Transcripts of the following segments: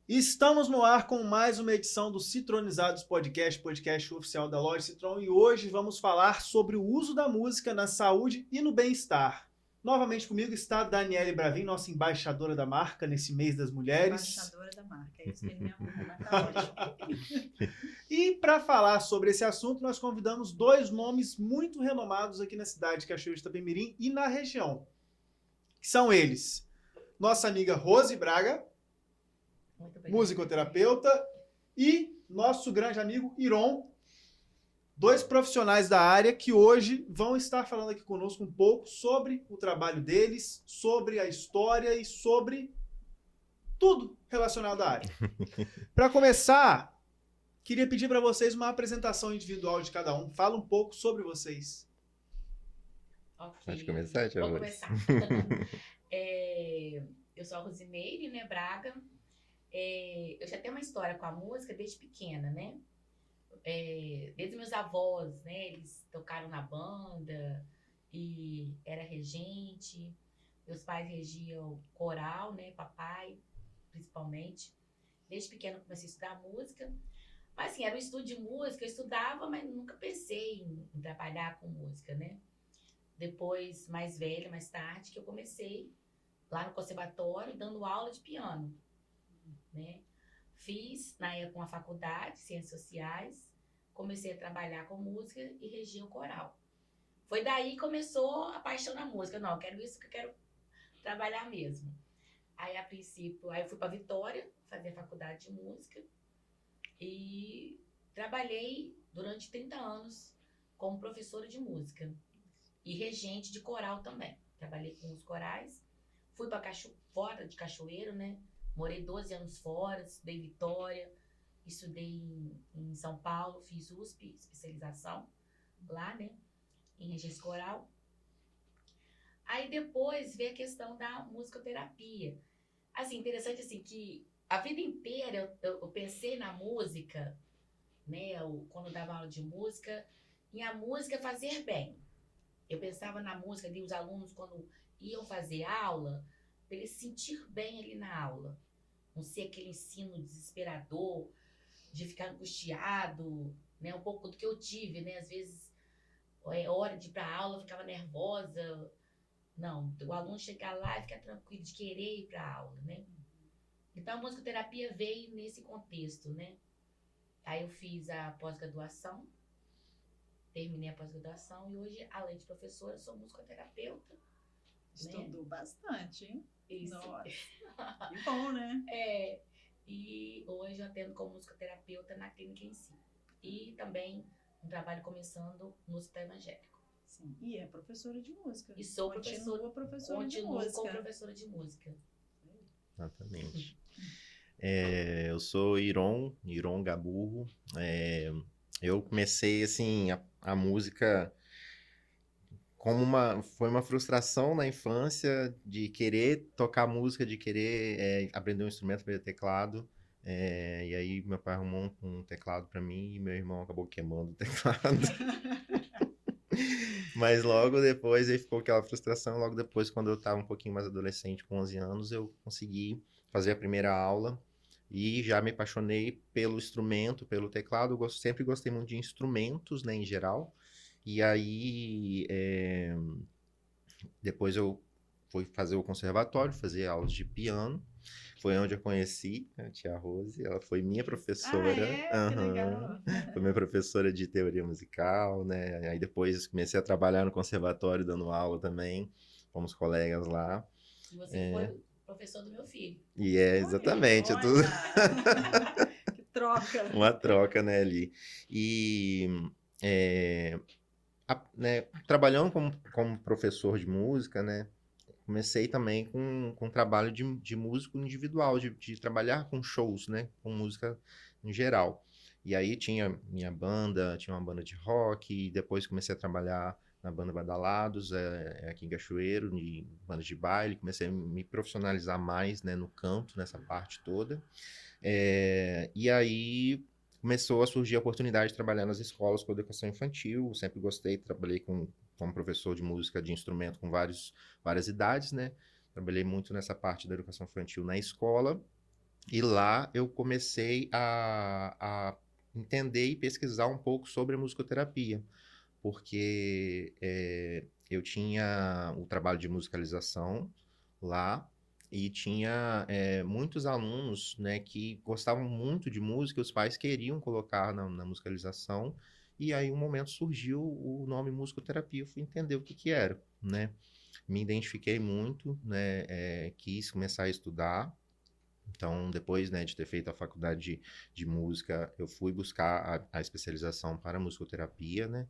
Estamos no ar com mais uma edição do Citronizados Podcast, podcast oficial da Loja Citron, e hoje vamos falar sobre o uso da música na saúde e no bem-estar. Novamente comigo está a Daniele Bravin, nossa embaixadora da marca nesse mês das mulheres. Embaixadora da marca, é isso que ele me arruma, mas tá ótimo. E para falar sobre esse assunto, nós convidamos dois nomes muito renomados aqui na cidade de Cachoeira de Itapemirim e na região. Que são eles, nossa amiga Rose Braga, musicoterapeuta, e nosso grande amigo Iron, dois profissionais da área que hoje vão estar falando aqui conosco um pouco sobre o trabalho deles, sobre a história e sobre tudo relacionado à área. Para começar, queria pedir para vocês uma apresentação individual de cada um. Fala um pouco sobre vocês. Ok. Pode começar, Tia Vou Rose? começar. Eu sou a Rosimeire, né, Braga. Eu já tenho uma história com a música desde pequena, né? Desde meus avós, né? Eles tocaram na banda e era regente. Meus pais regiam coral, né? Papai, principalmente. Desde pequena eu comecei a estudar música. Mas assim, era um estudo de música, eu estudava, mas nunca pensei em trabalhar com música, né? Depois, mais velha, mais tarde, que eu comecei lá no conservatório dando aula de piano, né? Fiz, na época, uma faculdade, Ciências Sociais, comecei a trabalhar com música e regia o coral. Foi daí que começou a paixão na música. Não, eu quero isso que eu quero trabalhar mesmo. Aí, a princípio, eu fui para Vitória fazer faculdade de música e trabalhei durante 30 anos como professora de música e regente de coral também. Trabalhei com os corais, fui para fora de Cachoeiro, né? Morei 12 anos fora, estudei em Vitória, estudei em São Paulo, fiz USP, especialização lá, né? Em regência coral. Aí depois veio a questão da musicoterapia. Assim, interessante assim que a vida inteira eu pensei na música, né? Quando eu dava aula de música, em a música fazer bem. Eu pensava na música de os alunos quando iam fazer aula, para eles se sentir bem ali na aula. Não ser aquele ensino desesperador, de ficar angustiado, né? Um pouco do que eu tive, né? Às vezes, hora de ir para aula, eu ficava nervosa. Não, o aluno chegar lá e ficar tranquilo de querer ir para a aula, né? Então, a musicoterapia veio nesse contexto, né? Aí eu fiz a pós-graduação, terminei a pós-graduação e hoje, além de professora, sou musicoterapeuta. Estudou bastante, hein? Isso. Nossa, que bom, né? E hoje eu atendo como musicoterapeuta na clínica em si. E também um trabalho começando no hospital evangélico. Sim. E é professora de música. E sou professora de Continuo música. como professora de música. Exatamente. Eu sou Iron Gaburro. Eu comecei, assim, a música como foi uma frustração na infância de querer tocar música, de querer aprender um instrumento, aprender teclado. E aí meu pai arrumou um teclado para mim e meu irmão acabou queimando o teclado. Mas logo depois aí ficou aquela frustração. Logo depois, quando eu estava um pouquinho mais adolescente, com 11 anos, eu consegui fazer a primeira aula e já me apaixonei pelo instrumento, pelo teclado. Eu sempre gostei muito de instrumentos, né, em geral. E aí, depois eu fui fazer o conservatório, fazer aulas de piano. Foi onde eu conheci a tia Rose, ela foi minha professora. Que legal. Foi minha professora de teoria musical, né? Aí depois comecei a trabalhar no conservatório, dando aula também, fomos colegas lá. E você foi professor do meu filho. E exatamente, Olha. tudo Que troca. uma troca, né, ali. E né, trabalhando como professor de música, né, comecei também com trabalho de músico individual, de trabalhar com shows, né, com música em geral. E aí tinha minha banda, tinha uma banda de rock, e depois comecei a trabalhar na banda Badalados, aqui em Cachoeiro, de banda de baile, comecei a me profissionalizar mais, né, no canto, nessa parte toda. E aí começou a surgir a oportunidade de trabalhar nas escolas com educação infantil. Sempre gostei, trabalhei como professor de música de instrumento com várias idades, né? Trabalhei muito nessa parte da educação infantil na escola. E lá eu comecei a entender e pesquisar um pouco sobre a musicoterapia, porque eu tinha o trabalho de musicalização lá e tinha muitos alunos, né, que gostavam muito de música, e os pais queriam colocar na musicalização, e aí um momento surgiu o nome musicoterapia, eu fui entender o que que era, né? Me identifiquei muito, né, quis começar a estudar. Então, depois, né, de ter feito a faculdade de música, eu fui buscar a especialização para musicoterapia, né?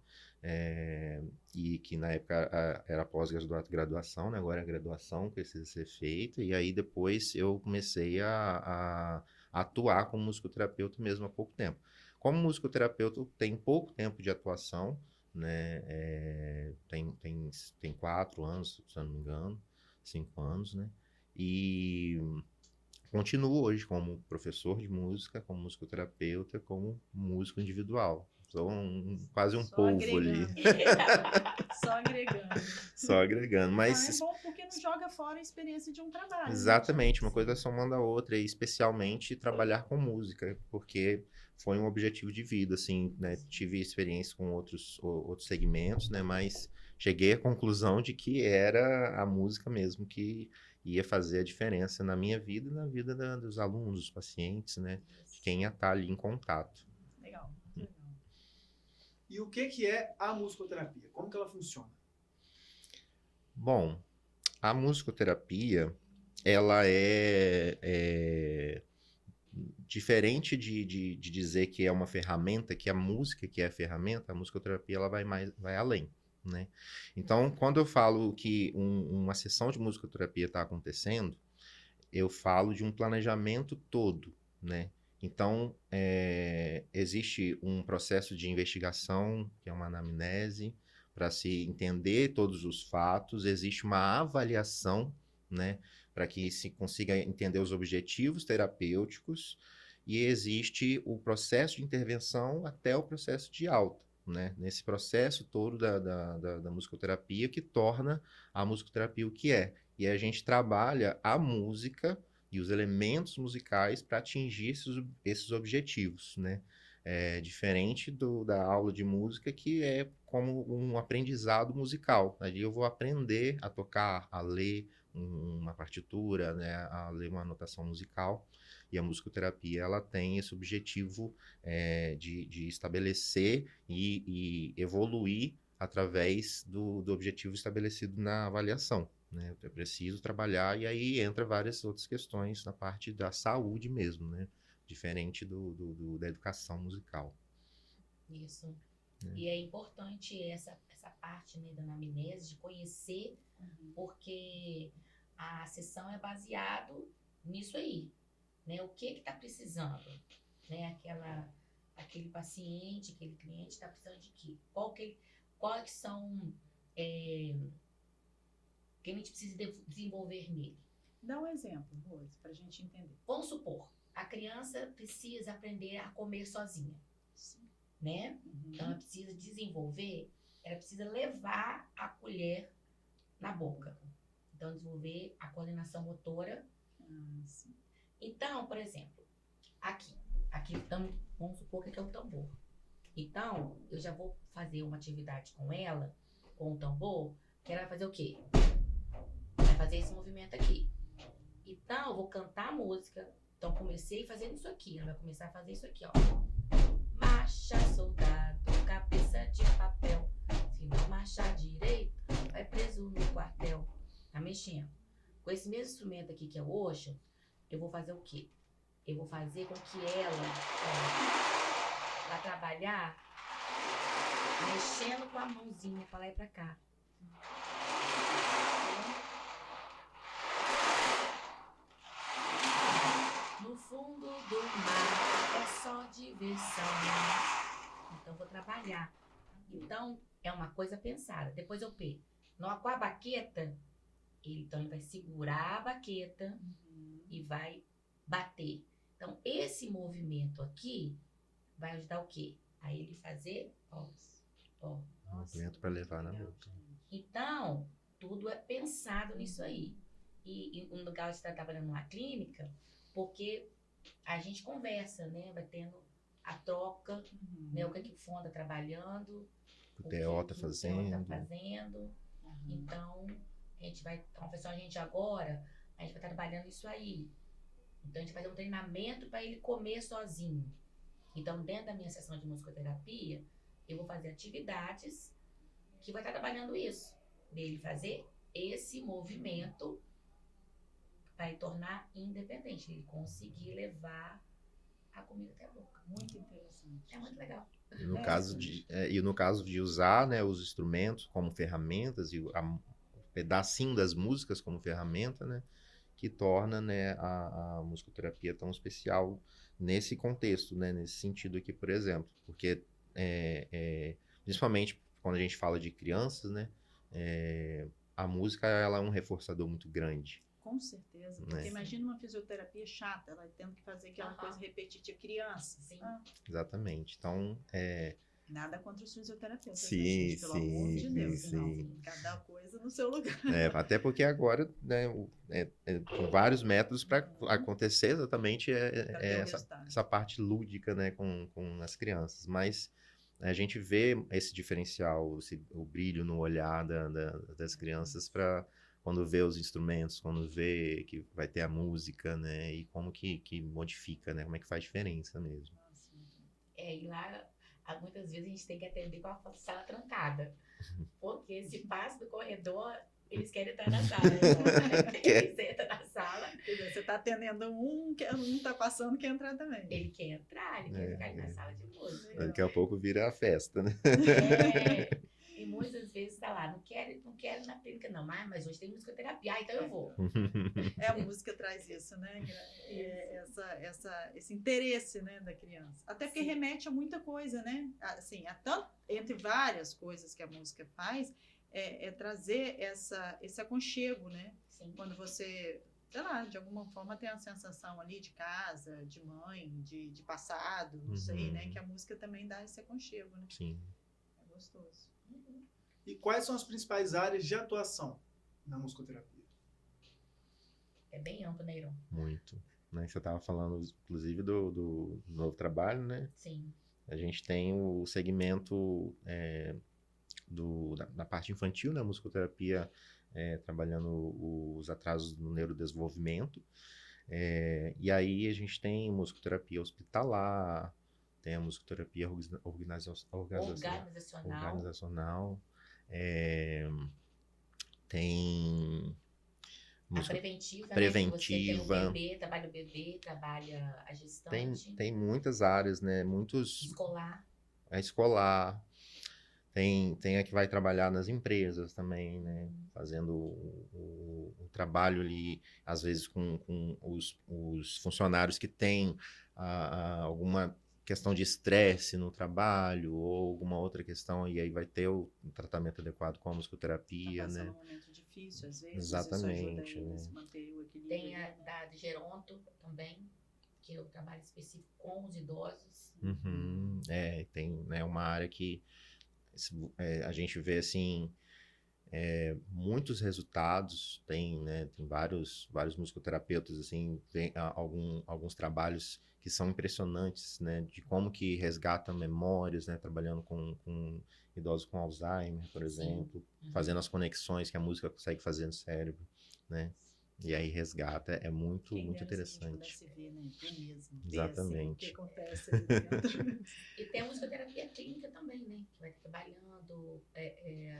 E que na época era pós-graduação, né? Agora é graduação, precisa ser feita. E aí depois eu comecei a atuar como musicoterapeuta mesmo há pouco tempo. Como musicoterapeuta, tem pouco tempo de atuação, né? Tem 4 anos, se eu não me engano, 5 anos, né? E continuo hoje como professor de música, como musicoterapeuta, como músico individual. Sou quase um Só polvo ali, agregando. Só agregando. só agregando. Não, é Mas bom porque não joga fora a experiência de um trabalho. exatamente, uma Né? coisa somando a outra, e especialmente trabalhar com música, porque foi um objetivo de vida, assim, né? Tive experiência com outros segmentos, né? Mas cheguei à conclusão de que era a música mesmo que ia fazer a diferença na minha vida e na vida dos alunos, dos pacientes, né? De quem ia estar ali em contato. Legal, legal. E o que é a musicoterapia? Como que ela funciona? Bom, a musicoterapia, ela é diferente de dizer que é uma ferramenta, que a música que é a ferramenta, a musicoterapia ela vai além, né? Então, quando eu falo que uma sessão de musicoterapia está acontecendo, eu falo de um planejamento todo, né? Então, existe um processo de investigação, que é uma anamnese, para se entender todos os fatos, existe uma avaliação, né? Para que se consiga entender os objetivos terapêuticos, e existe o processo de intervenção até o processo de alta, né? Nesse processo todo da musicoterapia que torna a musicoterapia o que é. E a gente trabalha a música e os elementos musicais para atingir esses objetivos, né? Diferente da aula de música, que é como um aprendizado musical. Ali eu vou aprender a tocar, a ler uma partitura, né? A ler uma notação musical. E a musicoterapia, ela tem esse objetivo de estabelecer e evoluir através do objetivo estabelecido na avaliação, né? Eu preciso trabalhar, e aí entra várias outras questões na parte da saúde mesmo, né? Diferente da educação musical. Isso. É. E é importante essa parte, né, da anamnese, de conhecer, porque a sessão é baseado nisso aí, né? O que está precisando, né? Aquele paciente, aquele cliente está precisando de quê? Quais são que a gente precisa desenvolver nele? Dá um exemplo, Rose, para a gente entender. Vamos supor, a criança precisa aprender a comer sozinha, Sim. né? Então, ela precisa desenvolver, ela precisa levar a colher na boca. Então, desenvolver a coordenação motora. Sim. Então, por exemplo, aqui vamos supor que aqui é o tambor. Então, eu já vou fazer uma atividade com ela, com o tambor, que ela vai fazer o quê? Vai fazer esse movimento aqui. Então, eu vou cantar a música. Então, comecei fazendo isso aqui. Ela vai começar a fazer isso aqui, ó. Marcha, soldado, cabeça de papel. Se não marchar direito, vai preso no quartel. Tá mexendo. Com esse mesmo instrumento aqui, que é o Oxa, eu vou fazer o quê? Eu vou fazer com que ela vai trabalhar mexendo com a mãozinha pra lá e pra cá. No fundo do mar é só diversão. Então, vou trabalhar. Então, é uma coisa pensada. Depois eu pego. Com a baqueta, então ele vai segurar a baqueta e vai bater. Então, esse movimento aqui vai ajudar o quê? A ele fazer, ó. Movimento para levar na boca. Então, tudo é pensado nisso aí. E no lugar de estar trabalhando numa clínica, porque a gente conversa, né? Vai tendo a troca, né? O que o Fon tá trabalhando, O TO tá o TO tá fazendo. fazendo. Então, a gente vai conversar a gente agora, a gente vai estar trabalhando isso aí. Então, a gente vai fazer um treinamento para ele comer sozinho. Então, dentro da minha sessão de musicoterapia, eu vou fazer atividades que vai estar trabalhando isso. Dele fazer esse movimento para ele tornar independente, ele conseguir levar a comida até a boca. Muito interessante. É muito legal. E no caso de usar, né, os instrumentos como ferramentas e o pedacinho das músicas como ferramenta, né, que torna, né, a musicoterapia tão especial nesse contexto, né, nesse sentido aqui, por exemplo, porque principalmente quando a gente fala de crianças, né, a música ela é um reforçador muito grande. Com certeza. Porque Né? imagina uma fisioterapia chata, ela tendo que fazer aquela coisa repetitiva. Criança. Sim. Exatamente. Então, Nada contra os fisioterapeutas, Sim, né, gente? Pelo amor de sim, Deus. sim. Não. Cada coisa no seu lugar. até porque agora, né, tem vários métodos para acontecer exatamente Pra ter o essa, resultado. essa parte lúdica, né, com as crianças. Mas a gente vê esse diferencial, o brilho no olhar das crianças para quando vê os instrumentos, quando vê que vai ter a música, né, e como que modifica, né, como é que faz diferença mesmo. Nossa, E lá, muitas vezes a gente tem que atender com a sala trancada. Porque se passa do corredor, eles querem entrar na sala. Eles entram na sala, quer dizer, você está atendendo um está passando, quer entrar também. ele quer entrar, ele quer ficar ali na sala de música. Daqui a pouco vira a festa, né? E muitas vezes tá lá, não quero na clínica não, mas hoje tem musicoterapia, então eu vou. A música traz isso, né? Esse interesse, né, da criança. Até porque Sim. remete a muita coisa, né? Assim, entre várias coisas que a música faz, é trazer esse aconchego, né? Sim. Quando você, sei lá, de alguma forma tem a sensação ali de casa, de mãe, de passado, não sei, né? Que a música também dá esse aconchego, né? Sim. É gostoso. E quais são as principais áreas de atuação na musicoterapia? É bem amplo, né, Iron? Muito. Né? Você estava falando, inclusive, do novo trabalho, né? Sim. A gente tem o segmento da parte infantil, né? A musicoterapia trabalhando os atrasos no neurodesenvolvimento. E aí a gente tem musicoterapia hospitalar, tem a musicoterapia organizacional, tem A preventiva, preventiva. Né? Você tem o bebê, trabalha a gestante. Tem muitas áreas, né? Escolar. A escolar. Tem a que vai trabalhar nas empresas também, né? Fazendo o trabalho ali, às vezes com os funcionários que têm alguma questão de estresse no trabalho ou alguma outra questão, e aí vai ter o tratamento adequado com a musicoterapia, Tá né? passando um momento difícil, às vezes. Exatamente, Isso ajuda né? a manter o equilíbrio. Tem a de geronto também, que é o trabalho específico com os idosos. Uhum. Tem, né, uma área que a gente vê assim muitos resultados, tem vários musicoterapeutas assim, tem alguns trabalhos que são impressionantes, né, de como que resgatam memórias, né, trabalhando com idosos com Alzheimer, por exemplo, fazendo as conexões que a música consegue fazer no cérebro, né? E aí resgata, é muito interessante. Se a gente pudesse ver, né? Ver mesmo. Exatamente. Ver, assim, o que acontece ali dentro. E tem a musicoterapia clínica também, né? Que vai trabalhando,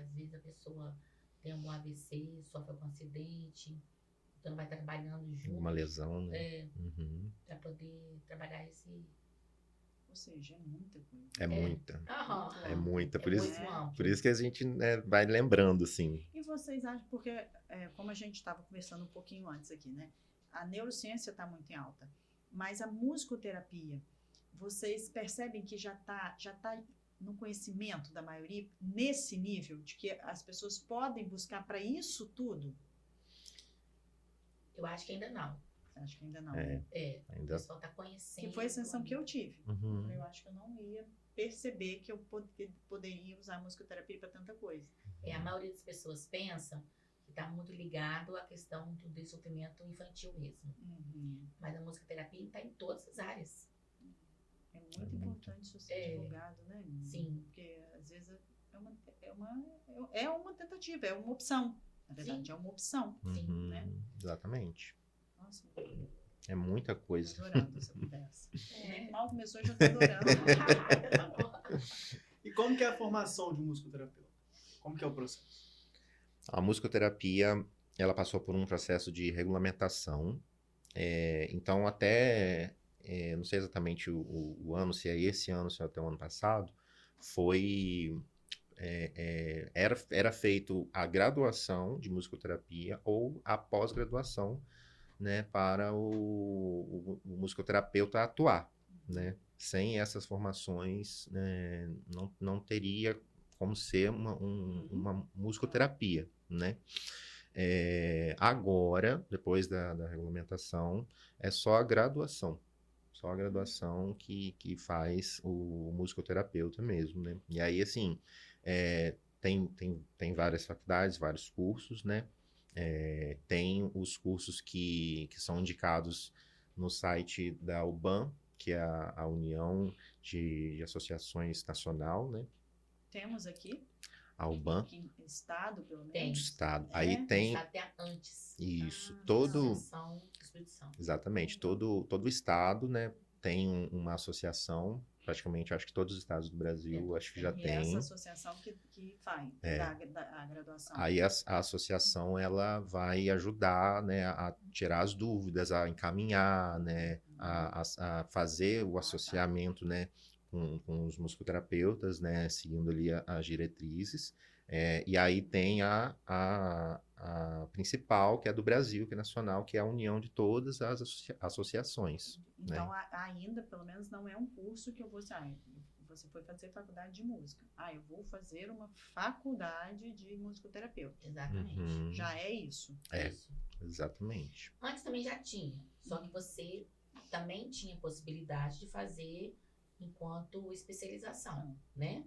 às vezes a pessoa tem um AVC, sofre algum acidente, então vai trabalhando junto. Uma lesão, né? Para poder trabalhar esse... Ou seja, é muita coisa. É muita. Aham. É muita. Por muito isso que a gente, né, vai lembrando, assim. E vocês acham, porque como a gente estava conversando um pouquinho antes aqui, né? A neurociência está muito em alta, mas a musicoterapia, vocês percebem que já tá no conhecimento da maioria, nesse nível, de que as pessoas podem buscar para isso tudo? Eu acho que ainda não. Acho que ainda não. O pessoal está conhecendo. Que foi a sensação que eu tive. Uhum. Eu acho que eu não ia perceber que eu poderia usar a musicoterapia para tanta coisa. A maioria das pessoas pensa que tá muito ligado à questão do desenvolvimento infantil mesmo. Uhum. Mas a musicoterapia está em todas as áreas. É muito importante isso ser divulgado, né? Sim. Porque às vezes é uma tentativa, é uma opção. Na verdade, Sim. é uma opção. Uhum, né? Exatamente. Nossa, É muita tô coisa. adorando essa conversa. É. Nem mal começou, já tô adorando. E como que é a formação de um musicoterapeuta? Como que é o processo? A musicoterapia, ela passou por um processo de regulamentação. Então, não sei exatamente o ano, se é esse ano, se é até o ano passado, era feito a graduação de musicoterapia ou a pós-graduação, né, para o musicoterapeuta atuar, né? Sem essas formações, né, não teria como ser uma musicoterapia, né? Agora, depois da regulamentação, é só a graduação. Só a graduação que faz o musicoterapeuta mesmo, né? E aí, assim, tem várias faculdades, vários cursos, né? Tem os cursos que são indicados no site da UBAN, que é a União de Associações Nacional, né? Temos aqui, A UBAN, em estado, pelo Tem. menos. Estado. É? Aí tem Até antes. isso, Ah, todo... Associação do Espírito Santo. Exatamente, todo o estado, né, tem uma associação, praticamente acho que todos os estados do Brasil acho que já E tem. essa associação que faz a graduação. Aí a associação ela vai ajudar, né, a tirar as dúvidas, a encaminhar, né, a fazer o associamento, né, com os musicoterapeutas, né, seguindo ali as diretrizes. E aí tem a principal, que é do Brasil, que é nacional, que é a união de todas as associações. Então, ainda, pelo menos, não é um curso que eu vou... você foi fazer faculdade de música. Eu vou fazer uma faculdade de musicoterapeuta. Exatamente. Uhum. Já é isso. Isso. Exatamente. Antes também já tinha. Só que você também tinha possibilidade de fazer enquanto especialização, né?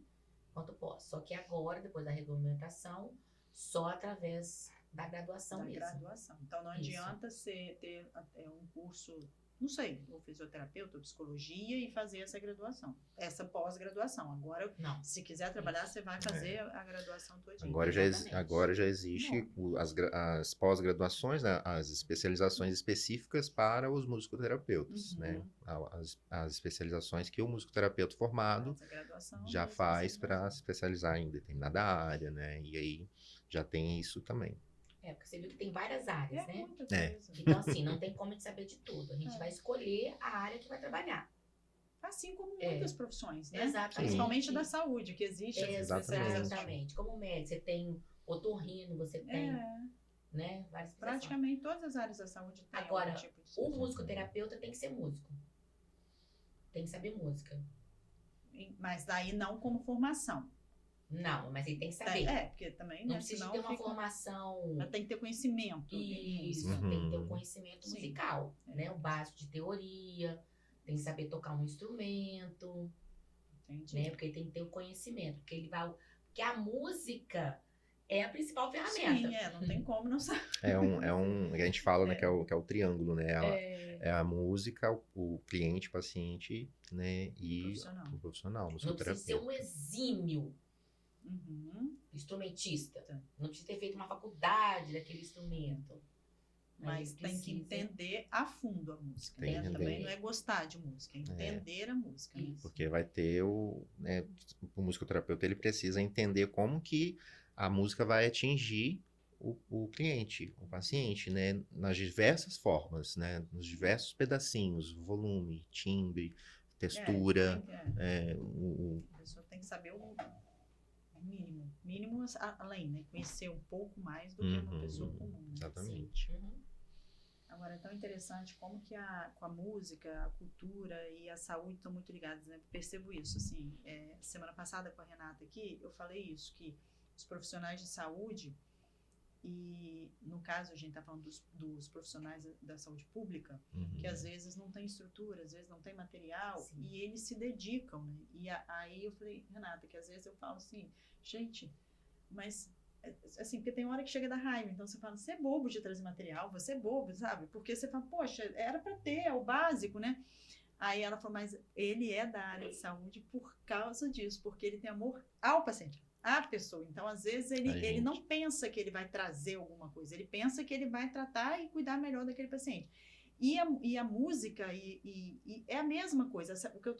Enquanto pós. Só que agora, depois da regulamentação, só através da graduação Da mesmo. graduação. Então, não Isso. adianta você ter um curso, não sei, ou fisioterapeuta, ou psicologia e fazer essa graduação. Essa pós-graduação. Agora, Não. se quiser trabalhar, você vai fazer a graduação todinha. Exatamente. Agora já existe as pós-graduações, né, as especializações específicas para os musicoterapeutas, né? As especializações que o musicoterapeuta formado Faz a graduação, já e faz para se especialização. especializar em determinada área, né? E aí já tem isso também. Porque você viu que tem várias áreas, né? Muita coisa. Então, assim, não tem como a gente saber de tudo. A gente vai escolher a área que vai trabalhar. Assim como muitas profissões, né? Exatamente. Principalmente da saúde, que existe essa especialização. Exatamente. Como médico, você tem otorrino, você tem, né? Várias especializações. Praticamente todas as áreas da saúde têm Agora, algum tipo de o especialização. musicoterapeuta tem que ser músico. Tem que saber música. Mas daí não como formação. Não, mas ele tem que saber. Porque também, Não né? precisa Senão ter uma fica... formação. Mas tem que ter conhecimento. Isso, Uhum. tem que ter o conhecimento Sim. musical, né? O básico de teoria, tem que saber tocar um instrumento, Entendi. né? Porque tem que ter o conhecimento, porque a música é a principal ferramenta. Sim, não tem como não saber. A gente fala, né, que é o triângulo, né? É a música, o cliente, o paciente, né? E o profissional, o Não precisa ser musicoterapeuta. um exímio instrumentista. Não precisa ter feito uma faculdade daquele instrumento. Mas tem que entender a fundo a música. Tem que Né? entender. Também não é gostar de música, é entender a música. Né? Porque vai ter o musicoterapeuta, ele precisa entender como que a música vai atingir o cliente, o paciente, né? Nas diversas formas, né? Nos diversos pedacinhos, volume, timbre, textura. A pessoa tem que saber o mínimo além, né? Conhecer um pouco mais do que uma pessoa comum. Né? Exatamente. Agora, é tão interessante como que com a música, a cultura e a saúde estão muito ligadas, né? Percebo isso, assim, semana passada com a Renata aqui, eu falei isso, que os profissionais de saúde, e no caso a gente está falando dos profissionais da saúde pública, que às vezes não tem estrutura, às vezes não tem material, e eles se dedicam, né? E aí eu falei, Renata, que às vezes eu falo assim, gente, mas assim, porque tem hora que chega da raiva, então você fala, você é bobo de trazer material, você é bobo, sabe? Porque você fala, poxa, era para ter, é o básico, né? Aí ela falou, mas ele é da área de saúde por causa disso, porque ele tem amor ao paciente, à pessoa. Então, às vezes, ele não pensa que ele vai trazer alguma coisa, ele pensa que ele vai tratar e cuidar melhor daquele paciente. E a música é a mesma coisa, o que eu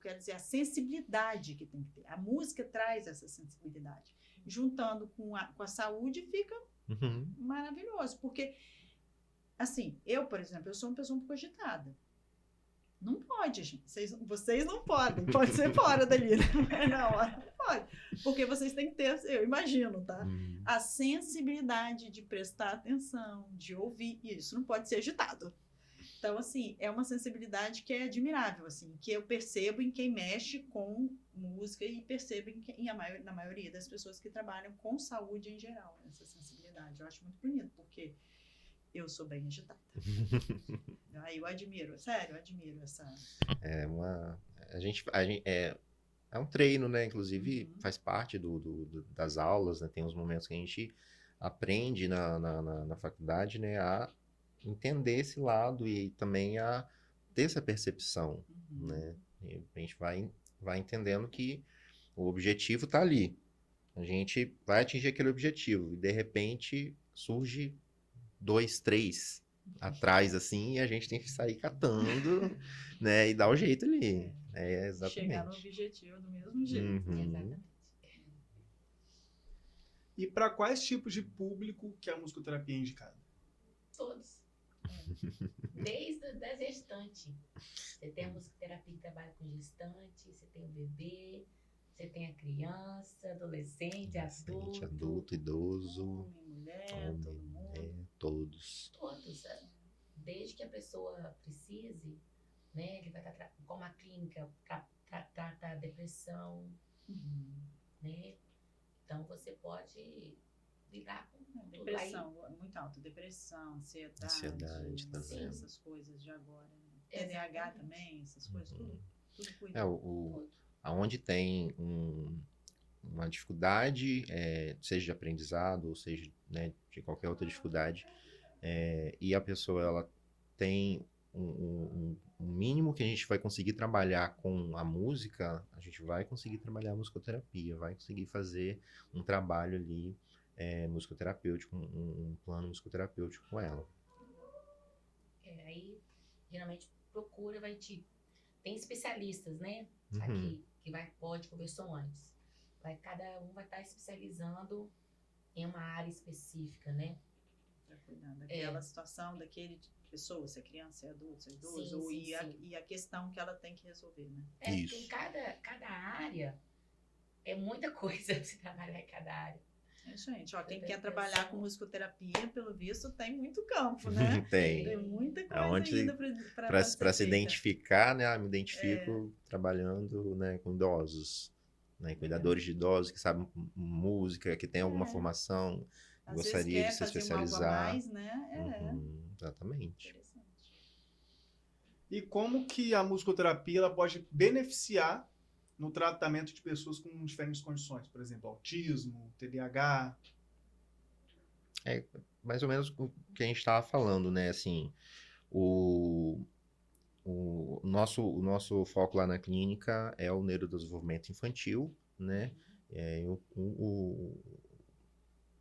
quero dizer, a sensibilidade que tem que ter. A música traz essa sensibilidade. Juntando com a saúde, fica maravilhoso. Porque, assim, eu, por exemplo, eu sou uma pessoa um pouco agitada. Não pode, gente. Vocês não podem. Pode ser fora dali, né? Na hora não pode. Porque vocês têm que ter, eu imagino, tá? A sensibilidade de prestar atenção, de ouvir. E isso não pode ser agitado. Então, assim, é uma sensibilidade que é admirável, assim, que eu percebo em quem mexe com música e percebo na maioria das pessoas que trabalham com saúde em geral, essa sensibilidade. Eu acho muito bonito, porque eu sou bem agitada. Aí eu admiro, sério, eu admiro essa... É um treino, né? Inclusive, faz parte das aulas, né? Tem uns momentos que a gente aprende na faculdade, né? A entender esse lado e também a ter essa percepção, né? E a gente vai entendendo que o objetivo está ali. A gente vai atingir aquele objetivo e, de repente, surge 2, 3 atrás, assim, e a gente tem que sair catando, né? E dar o jeito ali. Exatamente. Chegar no objetivo do mesmo jeito. Exatamente. E para quais tipos de público que a musicoterapia é indicada? Todos. Desde a gestante. Você tem a musicoterapia que trabalha com gestante, você tem o bebê, você tem a criança, adolescente, adulto, idoso, homem, mulher, todo mundo. todos. Todos. Desde que a pessoa precise, né? Ele vai estar como a clínica trata a depressão, né? Então você pode lidar com depressão, muito alta, depressão, ansiedade também. essas coisas de agora, né? TDAH também, essas coisas, tudo cuida. Aonde tem uma dificuldade, seja de aprendizado, ou seja, né, de qualquer outra dificuldade, e a pessoa ela tem um mínimo que a gente vai conseguir trabalhar com a música, a gente vai conseguir trabalhar a musicoterapia, vai conseguir fazer um trabalho ali musicoterapêutico, um plano musicoterapêutico com ela. Aí, geralmente, tem especialistas, né? Aqui, que pode conversou antes. Cada um vai estar especializando em uma área específica, né? Para cuidar daquela situação, daquele pessoa, se é criança, se é adulto, se é idoso, sim. E a questão que ela tem que resolver, né? Porque cada área é muita coisa para se trabalhar em cada área. Gente, quem quer trabalhar com musicoterapia, pelo visto, tem muito campo, né? Tem muita coisa ainda para se identificar, né? Me identifico trabalhando, né, com idosos, né? Cuidadores de idosos que sabem música, que tem alguma formação, gostaria de se especializar. Mais, né? Exatamente. E como que a musicoterapia ela pode beneficiar no tratamento de pessoas com diferentes condições, por exemplo, autismo, TDAH? Mais ou menos o que a gente estava falando, né? Assim, o nosso foco lá na clínica é o neurodesenvolvimento infantil, né?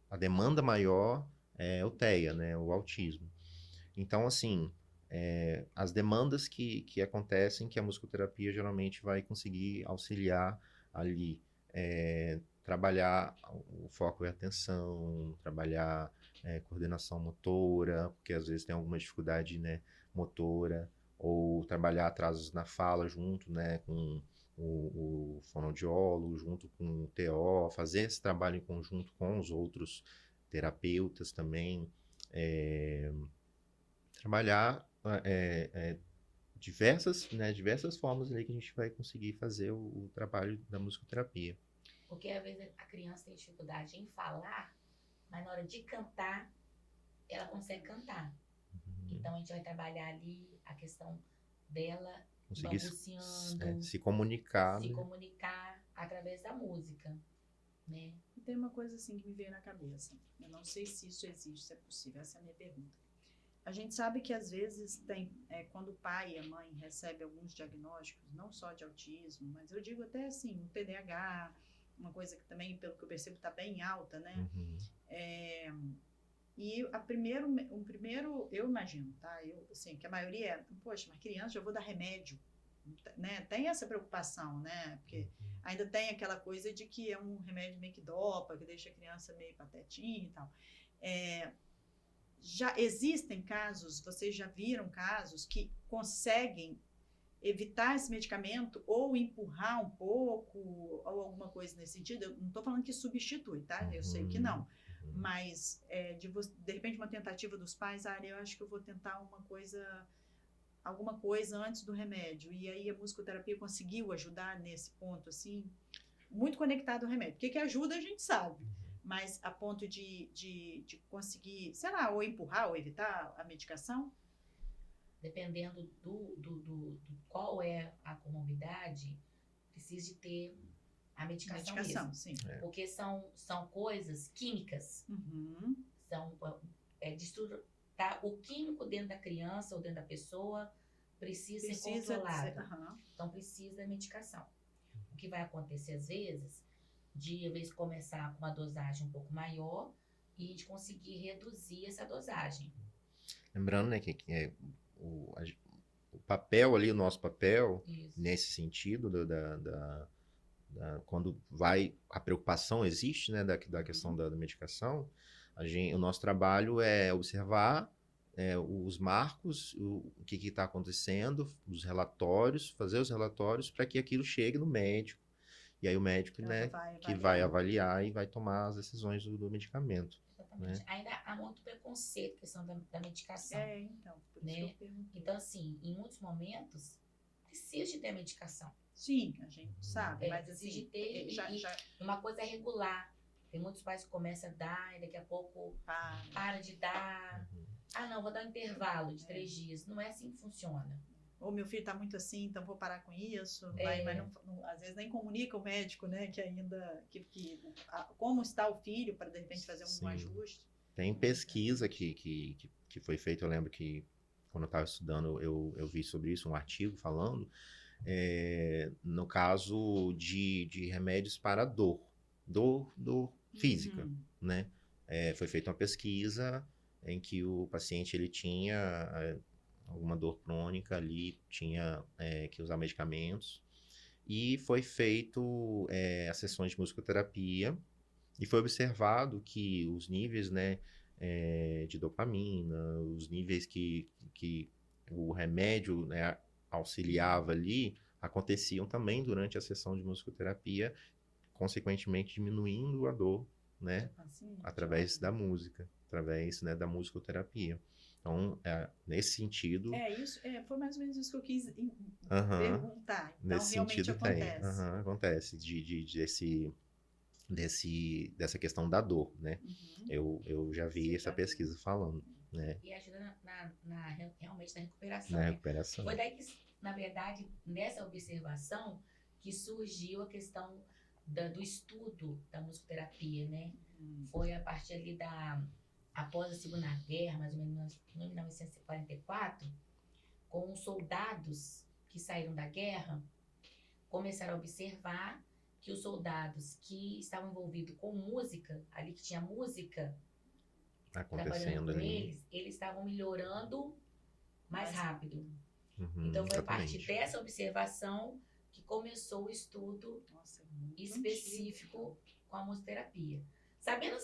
A demanda maior é o TEA, né? O autismo. Então, assim, as demandas que acontecem, que a musicoterapia geralmente vai conseguir auxiliar ali, trabalhar o foco e a atenção, trabalhar coordenação motora, porque às vezes tem alguma dificuldade, né, motora, ou trabalhar atrasos na fala junto, né, com o fonoaudiólogo, junto com o TO, fazer esse trabalho em conjunto com os outros terapeutas também, trabalhar diversas formas ali que a gente vai conseguir fazer o trabalho da musicoterapia. Porque às vezes a criança tem dificuldade em falar, mas na hora de cantar, ela consegue cantar. Então a gente vai trabalhar ali a questão dela conseguir balbuciando, se comunicar, comunicar através da música, né? E tem uma coisa assim que me veio na cabeça. Eu não sei se isso existe, se é possível. Essa é a minha pergunta. A gente sabe que às vezes tem, quando o pai e a mãe recebem alguns diagnósticos, não só de autismo, mas eu digo até assim, um TDAH, uma coisa que também, pelo que eu percebo, está bem alta, né? E um primeiro, eu imagino, tá? Assim, que a maioria é, poxa, mas criança, já vou dar remédio, né? Tem essa preocupação, né? Porque ainda tem aquela coisa de que é um remédio meio que dopa, que deixa a criança meio patetinha e tal. Já existem casos, vocês já viram casos que conseguem evitar esse medicamento ou empurrar um pouco ou alguma coisa nesse sentido? Eu não estou falando que substitui, tá? Eu sei que não. Mas, de repente, uma tentativa dos pais, eu acho que eu vou tentar alguma coisa antes do remédio. E aí a musicoterapia conseguiu ajudar nesse ponto, assim, muito conectado ao remédio. Porque que ajuda a gente sabe. Mas a ponto de conseguir, sei lá, ou empurrar ou evitar a medicação? Dependendo do qual é a comorbidade, precisa de ter a medicação mesmo. Sim. Porque são coisas químicas. Tá? O químico dentro da criança ou dentro da pessoa precisa ser controlado. Então, precisa da medicação. O que vai acontecer, às vezes começar com uma dosagem um pouco maior e a gente conseguir reduzir essa dosagem. Lembrando, né, que o papel ali, o nosso papel, Isso. nesse sentido, quando a preocupação existe, né, da questão da medicação, o nosso trabalho é observar os marcos, o que está acontecendo, os relatórios, fazer os relatórios para que aquilo chegue no médico. E aí o médico, né, que vai avaliar e vai tomar as decisões do medicamento. Exatamente. Né? Ainda há muito preconceito, questão da medicação. Então, por né? isso que eu perguntei. Então, assim, em muitos momentos, precisa de ter medicação. Sim, a gente sabe, mas precisa assim, de ter uma coisa regular. Tem muitos pais que começam a dar e daqui a pouco para de dar. Não, vou dar um intervalo de 3 dias. Não é assim que funciona. Ou meu filho está muito assim, então vou parar com isso. Mas às vezes nem comunica o médico, né? Que ainda. Como está o filho, para de repente fazer um ajuste. Tem pesquisa que foi feita, eu lembro que quando eu estava estudando, eu vi sobre isso, um artigo falando, no caso de remédios para dor física, né? Foi feita uma pesquisa em que o paciente ele tinha alguma dor crônica ali, tinha que usar medicamentos, e foi feito as sessões de musicoterapia, e foi observado que os níveis, né, de dopamina, os níveis que o remédio, né, auxiliava ali, aconteciam também durante a sessão de musicoterapia, consequentemente diminuindo a dor, né, através da música, através, né, da musicoterapia. Então, nesse sentido... foi mais ou menos isso que eu quis perguntar. Então, nesse realmente sentido acontece. Acontece dessa questão da dor, né? Eu já vi essa pesquisa falando, né? E ajuda realmente na recuperação. Na recuperação. Foi daí que, na verdade, nessa observação, que surgiu a questão do estudo da musicoterapia, né? Foi a partir ali após a Segunda Guerra, mais ou menos em 1944, com os soldados que saíram da guerra, começaram a observar que os soldados que estavam envolvidos com música, ali que tinha música acontecendo ali, eles estavam melhorando mais rápido. Então foi a partir dessa observação que começou o estudo específico com a musicoterapia. Sabendo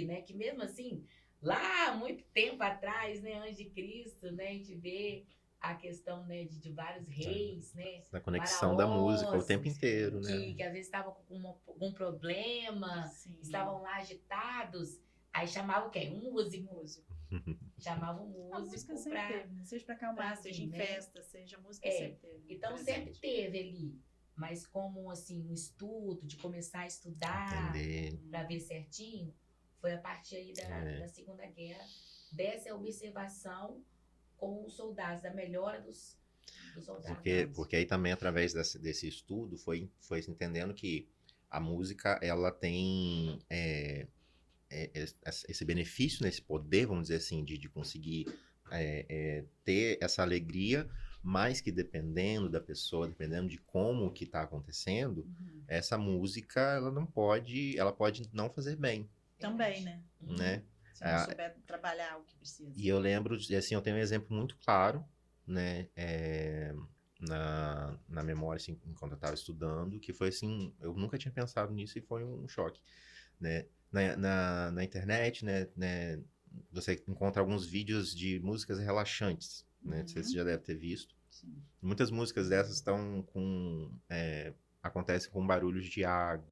né, que mesmo assim, lá muito tempo atrás, né, antes de Cristo, né, a gente vê a questão, né, de vários reis, né, da conexão da música o tempo inteiro, né, que às vezes estavam com algum problema, estavam lá agitados, aí chamavam quem? Um músico. Chamavam um músico seja para acalmar, seja em festa, seja música sempre teve. Então sempre teve ali. Mas como, assim, um estudo, de começar a estudar para ver certinho, foi a partir aí da Segunda Guerra, dessa observação com os soldados, da melhora dos soldados. Porque aí também, através desse estudo, foi se entendendo que a música, ela tem esse benefício, né, esse poder, vamos dizer assim, de conseguir ter essa alegria, mas que dependendo da pessoa, dependendo de como que está acontecendo, essa música, ela pode não fazer bem, Também, né? né? Se não souber trabalhar o que precisa. E eu lembro, assim, eu tenho um exemplo muito claro, né, na memória, assim, enquanto eu estava estudando, que foi assim, eu nunca tinha pensado nisso e foi um choque, né? Na internet, né, você encontra alguns vídeos de músicas relaxantes, né? Não sei se você já deve ter visto. Sim. Muitas músicas dessas estão acontecem com barulhos de água.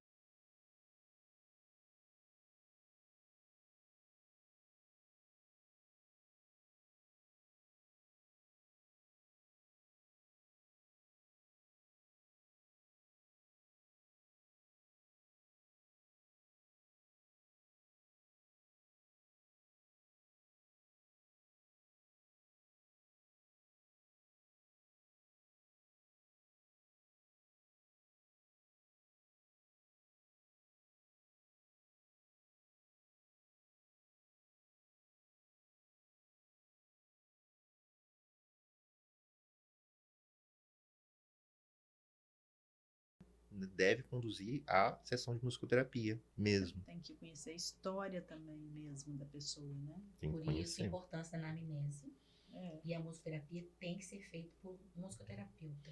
Deve conduzir à sessão de musicoterapia mesmo. Tem que conhecer a história também mesmo da pessoa, né? Tem que Por isso, a conhecer. importância da anamnese. É. E a musicoterapia tem que ser feita por um musicoterapeuta.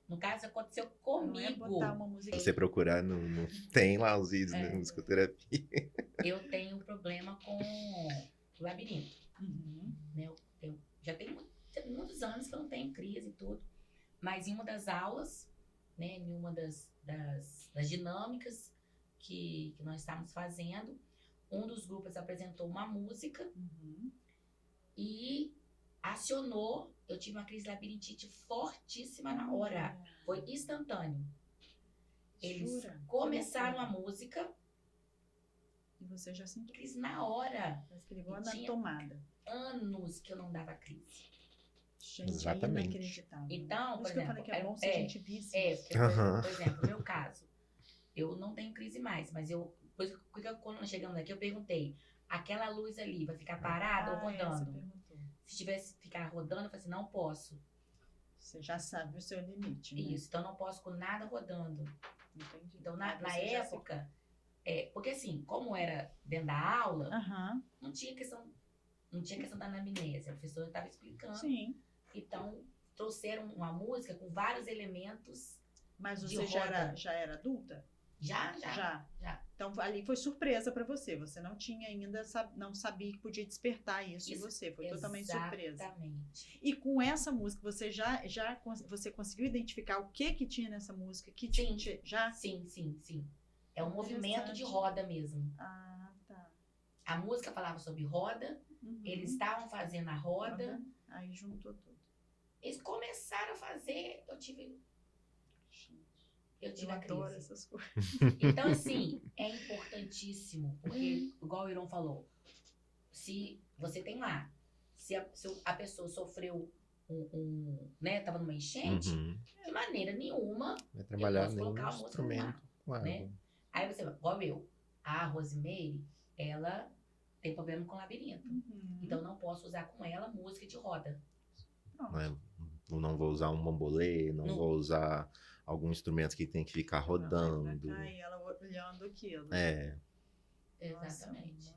No caso, aconteceu Não é comigo. botar uma música. Se você procurar, tem lá os vídeos, né? Musicoterapia. Eu tenho um problema com labirinto. Né? Eu já tenho muitos anos que eu não tenho crise e tudo. Mas em uma das aulas, né, em uma das dinâmicas que nós estávamos fazendo, um dos grupos apresentou uma música e acionou. Eu tive uma crise de labirintite fortíssima na hora. Foi instantâneo. Eles Jura? começaram a música E você já sentiu. crise na hora. Parece que ligou na Tinha- tomada. Anos que eu não dava crise. Gente, Exatamente. é inacreditável. Então, Por por isso que eu exemplo, falei que é bom se a gente visse. porque, Aham. por exemplo, no meu caso, eu não tenho crise mais, mas quando nós chegamos aqui, eu perguntei, aquela luz ali vai ficar parada ou Você rodando? perguntou. Se tivesse ficar rodando, eu falei assim, não posso. Você já sabe o seu limite, né? Isso, então não posso com nada rodando. Entendi. Então, na Você já época, porque assim, como era dentro da aula, Aham, não tinha questão da anamnese, a professora estava explicando. sim. Então, trouxeram uma música com vários elementos. Mas De você roda. já era adulta? Já. Já. Então ali foi surpresa pra você. Você não tinha ainda, não sabia que podia despertar isso em você. Foi totalmente surpresa. Exatamente. E com essa música, você você conseguiu identificar o que tinha nessa música? Que Sim. tinha, já? Sim. É um movimento Interessante. de roda mesmo. Ah, tá. A música falava sobre roda, eles estavam fazendo a roda, Aí juntou tudo. eles começaram a fazer, eu tive Eu a adoro crise. essas coisas. Então, assim, é importantíssimo, porque, igual o Iron falou, se você tem lá, se a pessoa sofreu né, tava numa enchente, Uhum. de maneira nenhuma, Vai trabalhar posso colocar nenhum a música instrumento com água. né? Aí você vai, igual eu, a Rosemary, ela tem problema com labirinto. Então não posso usar com ela música de roda. Não, eu não vou usar um bambolê, não vou usar algum instrumento que tem que ficar rodando. Aí ela olhando aquilo. Nossa, Exatamente.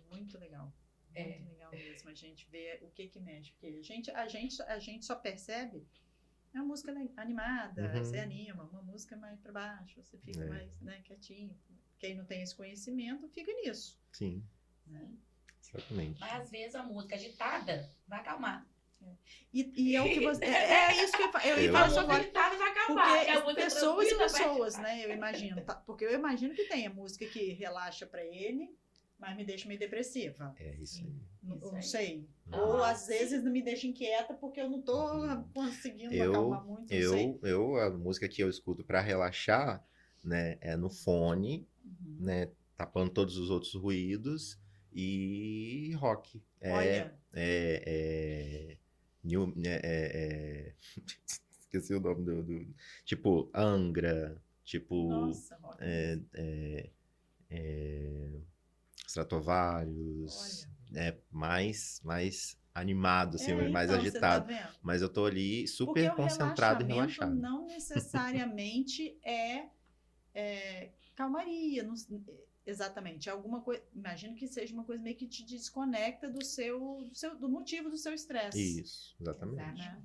muito legal. É. Muito legal mesmo a gente ver o que mexe. Porque a gente só percebe uma música animada, Uhum. você anima, uma música mais pra baixo, você fica mais, né, quietinho. Quem não tem esse conhecimento fica nisso. Sim, Né? exatamente. Mas às vezes a música agitada vai acalmar. E é o que você. É isso que eu ia Eu- falar A isso música agora. agitada vai acalmar. porque a Porque música pessoas e tranquila vai- pessoas, né? Eu imagino. Porque eu imagino que tem a música que relaxa pra ele, mas me deixa meio depressiva. É isso aí. Isso Não aí. sei. Ah, Ou às vezes me deixa inquieta porque eu não tô conseguindo acalmar muito. Não sei. A música que eu escuto pra relaxar, né, é no fone, né, tapando todos os outros ruídos e rock. Olha, Esqueci o nome tipo Angra, tipo Nossa, Rock. Stratovarius, mais animado, assim, mais então, você tá agitado. vendo? Mas eu tô ali Porque super o concentrado e relaxamento relaxado. não necessariamente é calmaria. Exatamente. É alguma coisa. Imagino que seja uma coisa meio que te desconecta do motivo do seu estresse. Isso, exatamente. Né?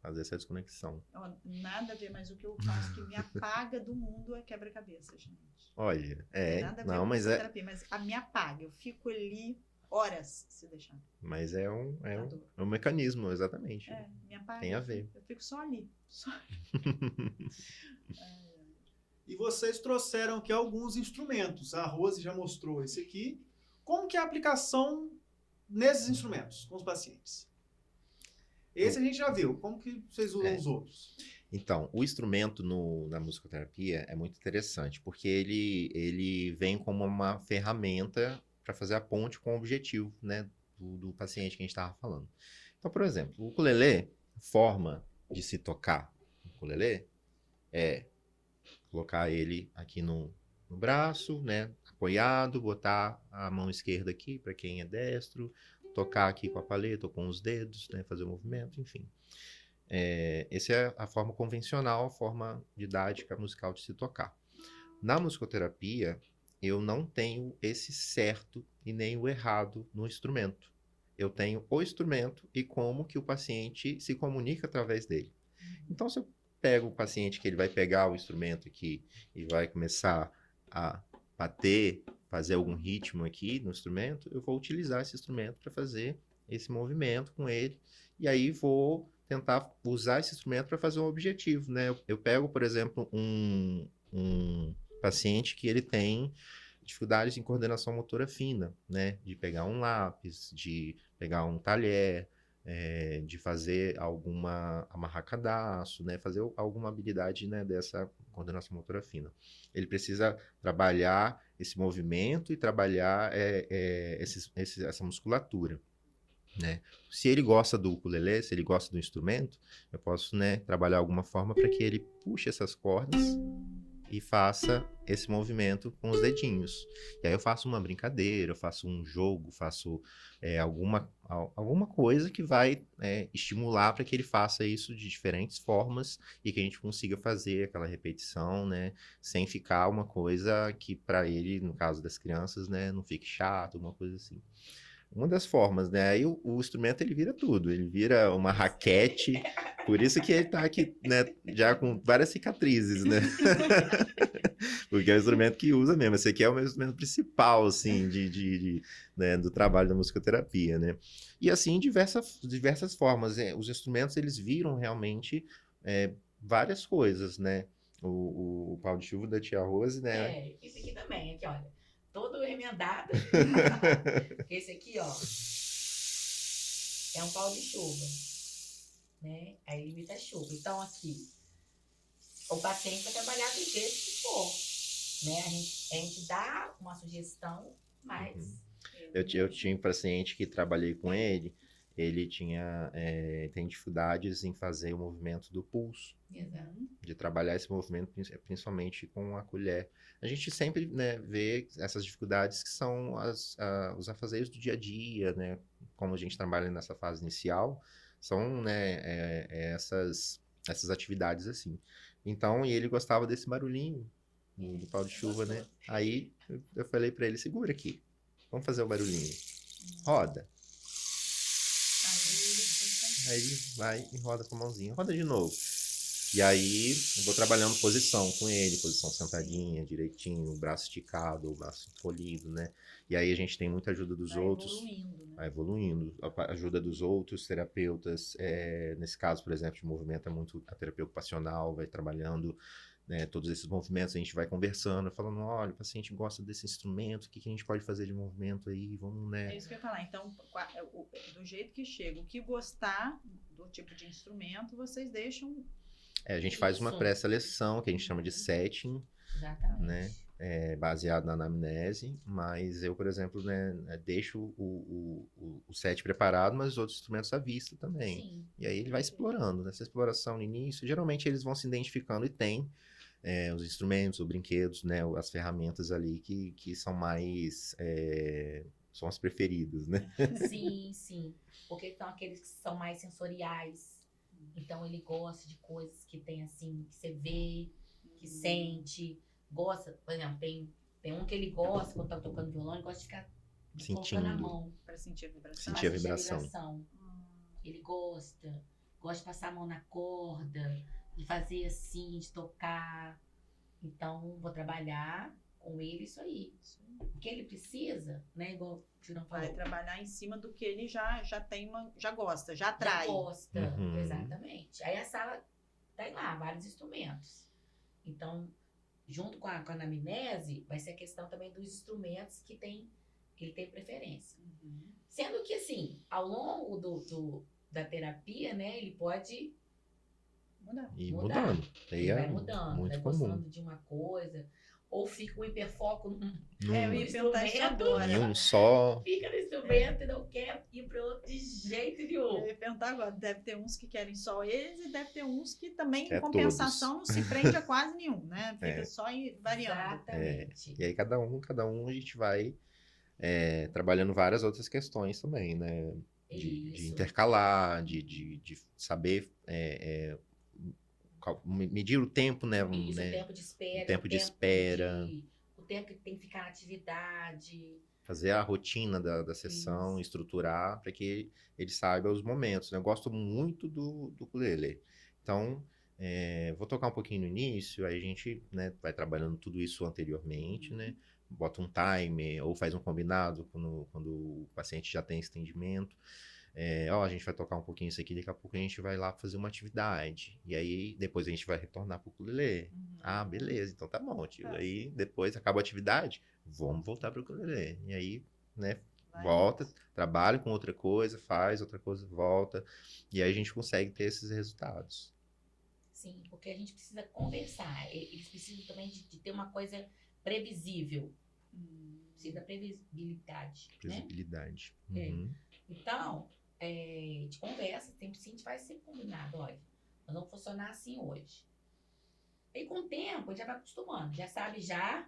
Fazer essa desconexão. Nada a ver, mas o que eu faço que me apaga do mundo é quebra-cabeça, gente. Olha, Não tem nada a ver com musicoterapia, mas me apaga. Eu fico ali horas se deixar. Mas é um mecanismo, exatamente. Me apaga. Tem a ver. Eu fico só ali. E vocês trouxeram aqui alguns instrumentos. A Rose já mostrou esse aqui. Como que é a aplicação nesses instrumentos com os pacientes? Esse a gente já viu. Como que vocês usam os outros? Então, o instrumento na musicoterapia é muito interessante, porque ele vem como uma ferramenta para fazer a ponte com o objetivo, né, do paciente que a gente estava falando. Então, por exemplo, o ukulele, forma de se tocar o ukulele é colocar ele aqui no braço, né, apoiado, botar a mão esquerda aqui para quem é destro, tocar aqui com a paleta ou com os dedos, né, fazer o movimento, enfim. Essa é a forma convencional, a forma didática musical de se tocar. Na musicoterapia, eu não tenho esse certo e nem o errado no instrumento. Eu tenho o instrumento e como que o paciente se comunica através dele. Então, se eu pego o paciente que ele vai pegar o instrumento aqui e vai começar a bater, fazer algum ritmo aqui no instrumento, eu vou utilizar esse instrumento para fazer esse movimento com ele. E aí vou tentar usar esse instrumento para fazer um objetivo, né? Eu pego, por exemplo, um paciente que ele tem dificuldades em coordenação motora fina, né? De pegar um lápis, de pegar um talher, de fazer amarrar cadastro, né? Fazer alguma habilidade, né, dessa coordenação motora fina. Ele precisa trabalhar esse movimento e trabalhar essa musculatura, né? Se ele gosta do ukulele, se ele gosta do instrumento, eu posso, né, trabalhar alguma forma para que ele puxe essas cordas e faça esse movimento com os dedinhos. E aí eu faço uma brincadeira, eu faço um jogo, faço alguma coisa que vai estimular para que ele faça isso de diferentes formas e que a gente consiga fazer aquela repetição, né, sem ficar uma coisa que para ele, no caso das crianças, né, não fique chato, uma coisa assim. Uma das formas, né? Aí o instrumento ele vira tudo, ele vira uma raquete, por isso que ele tá aqui, né, já com várias cicatrizes, né? Porque é o instrumento que usa mesmo. Esse aqui é o meu instrumento principal, assim, né, do trabalho da musicoterapia, né? E assim, diversas formas. Os instrumentos, eles viram realmente várias coisas, né? O pau de chuva da tia Rose, né? Esse aqui também, aqui, olha. Todo remendado. Esse aqui, ó, é um pau de chuva, né? Aí limita a chuva. Então, aqui, o paciente vai trabalhar do jeito que for, né? A gente dá uma sugestão, mas... Eu tinha um paciente que trabalhei com ele tem dificuldades em fazer o movimento do pulso. Exato. De trabalhar esse movimento principalmente com a colher. A gente sempre, né, vê essas dificuldades que são os afazeres do dia a dia, né? Como a gente trabalha nessa fase inicial, são, né, essas atividades assim. Então, e ele gostava desse barulhinho do pau de chuva, né? Aí eu falei para ele, segura aqui, vamos fazer o barulhinho. Roda. Aí ele vai e roda com a mãozinha. Roda de novo. E aí eu vou trabalhando posição com ele, posição sentadinha, direitinho, o braço esticado, o braço encolhido, né? E aí a gente tem muita ajuda dos outros. Evoluindo, né? Vai evoluindo. A ajuda dos outros terapeutas. Nesse caso, por exemplo, de movimento é muito a terapia ocupacional, vai trabalhando, né, todos esses movimentos, a gente vai conversando, falando, olha, o paciente gosta desse instrumento, o que a gente pode fazer de movimento aí, vamos, né? É isso que eu ia falar. Então, do jeito que chega, o que gostar do tipo de instrumento, vocês deixam... A gente faz uma pré-seleção, que a gente chama de setting, Exatamente. né? Baseado na anamnese, mas eu, por exemplo, né, deixo o set preparado, mas os outros instrumentos à vista também. Sim. E aí ele vai explorando, nessa exploração no início, geralmente eles vão se identificando e tem os instrumentos, os brinquedos, né? As ferramentas ali que são mais... são as preferidas, né? Sim, sim. Porque são aqueles que são mais sensoriais. Então ele gosta de coisas que tem assim, que você vê, que sente, gosta, por exemplo, tem um que ele gosta, quando tá tocando violão, ele gosta de ficar colocando a Sentindo. mão. Para sentir a vibração. Sentir a pra vibração. Ele gosta de passar a mão na corda, de fazer assim, de tocar. Então, vou trabalhar com ele isso aí. O que ele precisa, né? Igual o Tirão falou. Vai trabalhar em cima do que ele já tem já gosta, já atrai. Já gosta, Uhum. exatamente. Aí a sala tem lá vários instrumentos. Então, junto com a anamnese, vai ser a questão também dos instrumentos que ele tem preferência. Uhum. Sendo que, assim, ao longo da terapia, né, ele pode Mudar. E mudar. mudando. Aí Ele é vai mudando, muito vai comum. gostando de uma coisa, ou fica um hiperfoco Num- Eu ia perguntar isso instrumento, agora. em um só. fica no instrumento e não quer ir para outro de jeito nenhum. Eu ia perguntar agora, deve ter uns que querem só eles e deve ter uns que também, Quer em compensação, não se prende a quase nenhum, né? Fica É. só variando. Exatamente. E aí cada um a gente vai trabalhando várias outras questões também, né? De Isso. intercalar, de saber medir o tempo, né? Isso, né? o tempo de espera. o tempo de espera. O tempo que tem que ficar na atividade. Fazer a rotina da sessão, Isso. estruturar para que ele saiba os momentos, né? Eu gosto muito do ukulele. Então, vou tocar um pouquinho no início, aí a gente, né, vai trabalhando tudo isso anteriormente, né? Bota um timer ou faz um combinado quando o paciente já tem esse entendimento. A gente vai tocar um pouquinho isso aqui, daqui a pouco a gente vai lá fazer uma atividade. E aí, depois a gente vai retornar pro ukulele. Uhum. Ah, beleza, então tá bom, tio. Aí, depois acaba a atividade, vamos voltar pro ukulele. E aí, né, Vai. volta, trabalha com outra coisa, faz outra coisa, volta. E aí a gente consegue ter esses resultados. Sim, porque a gente precisa conversar. Eles precisam também de ter uma coisa previsível. Precisa da previsibilidade, né? Previsibilidade. É. Uhum. Então, a gente conversa, sempre sim, a gente vai sempre combinado. Olha, nós vamos funcionar assim hoje. E com o tempo, a gente já vai acostumando. Já sabe já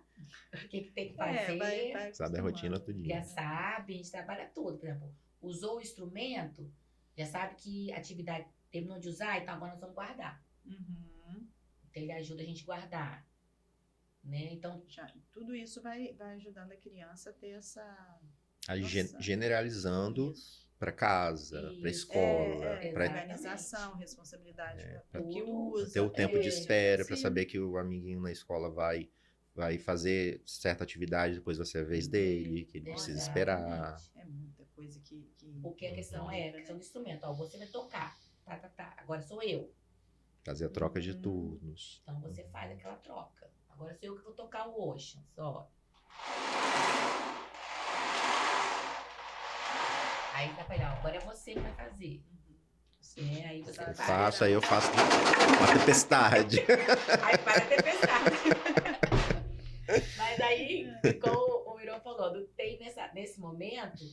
o que tem que fazer. Vai Sabe a rotina todo Já dia. sabe, a gente trabalha tudo. Por exemplo, usou o instrumento, já sabe que a atividade terminou de usar, então agora nós vamos guardar. Uhum. Então ele ajuda a gente a guardar. Né? Então, Tudo isso vai ajudando a criança a ter essa... Aí Nossa. generalizando Isso. para casa, para Isso. escola, para Organização, responsabilidade pra do que tudo. usa. ter o tempo de espera, para sim. saber que o amiguinho na escola vai fazer certa atividade, depois vai ser a vez dele, que ele precisa esperar. É muita coisa que... porque a questão é a questão do instrumento. Ó, você vai tocar. Tá. Agora sou eu. Fazer a troca de turnos. Então você faz aquela troca. Agora sou eu que vou tocar o Ocean. Só. Aí tá pra ele, ó, agora é você que vai fazer. Aí você Eu faz. Aí eu faço uma tempestade. Aí para a tempestade. Mas aí, como o Miró falou, não tem nesse momento,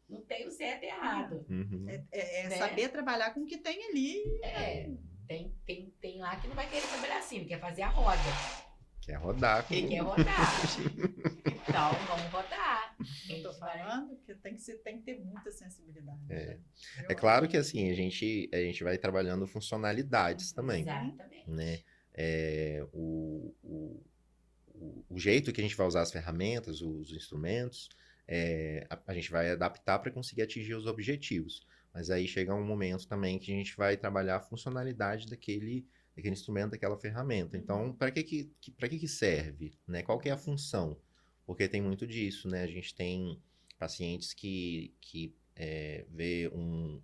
não tem o certo e errado. Uhum. É Né? saber trabalhar com o que tem ali. Tem lá que não vai querer trabalhar assim, não quer fazer a roda. Quer rodar. Quem quer rodar. Então, vamos rodar. Eu tô falando que tem que ter muita sensibilidade. É. né? É claro que assim, a gente vai trabalhando funcionalidades também, Exatamente. né? O jeito que a gente vai usar as ferramentas, os instrumentos, a gente vai adaptar para conseguir atingir os objetivos. Mas aí chega um momento também que a gente vai trabalhar a funcionalidade daquele instrumento, daquela ferramenta. Então, para que serve? Né? Qual que é a função? Porque tem muito disso, né? A gente tem pacientes que vê um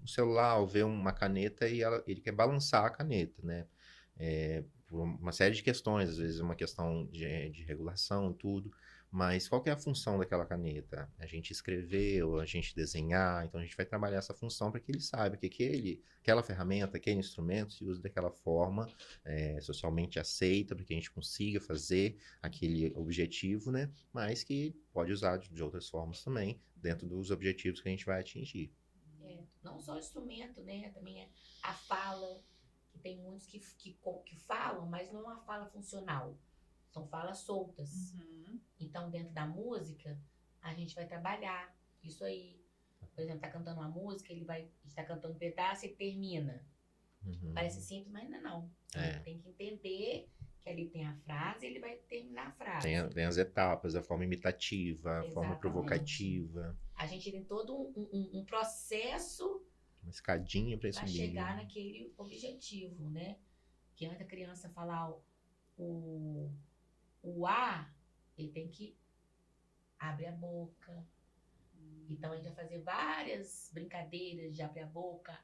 celular ou vê uma caneta e ele quer balançar a caneta, né? Por uma série de questões, às vezes é uma questão de regulação e tudo, mas qual que é a função daquela caneta? A gente escrever ou a gente desenhar, então a gente vai trabalhar essa função para que ele saiba que aquela ferramenta, aquele instrumento se usa daquela forma, socialmente aceita, para que a gente consiga fazer aquele objetivo, né? Mas que pode usar de outras formas também, dentro dos objetivos que a gente vai atingir. Não só o instrumento, né? Também a fala, que tem muitos que falam, mas não é uma fala funcional. São falas soltas. Uhum. Então, dentro da música, a gente vai trabalhar isso aí. Por exemplo, tá cantando uma música, está cantando um pedaço e termina. Uhum. Parece simples, mas ainda não. É. Ele tem que entender que ali tem a frase e ele vai terminar a frase. Tem as etapas, a forma imitativa, a forma Exatamente. provocativa, A gente tem todo um processo uma escadinha para para subir. chegar naquele objetivo, né? Que antes a criança falar o A, ele tem que abrir a boca. Então a gente vai fazer várias brincadeiras de abrir a boca,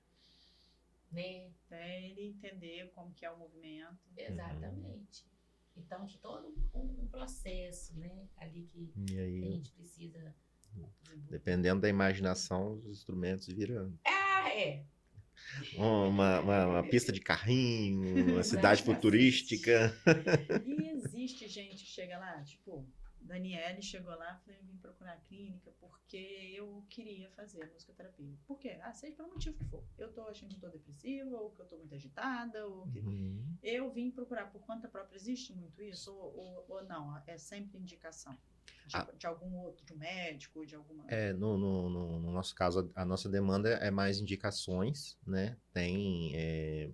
né? Até ele entender como que é o movimento. Exatamente. Então de todo um processo, né? Ali que E a aí, gente precisa desenvolver. dependendo da imaginação, os instrumentos viram Ah, é. uma pista de carrinho, uma cidade futurística. E existe gente que chega lá, tipo, Daniele chegou lá e falou, eu vim procurar a clínica porque eu queria fazer musicoterapia. Por quê? Ah, seja pelo motivo que for. Eu tô achando que eu tô depressiva, ou que eu tô muito agitada, ou que... Uhum. Eu vim procurar por conta própria. Existe muito isso? Ou não? É sempre indicação de algum outro, de um médico, de alguma... No nosso caso, a nossa demanda é mais indicações, né? Tem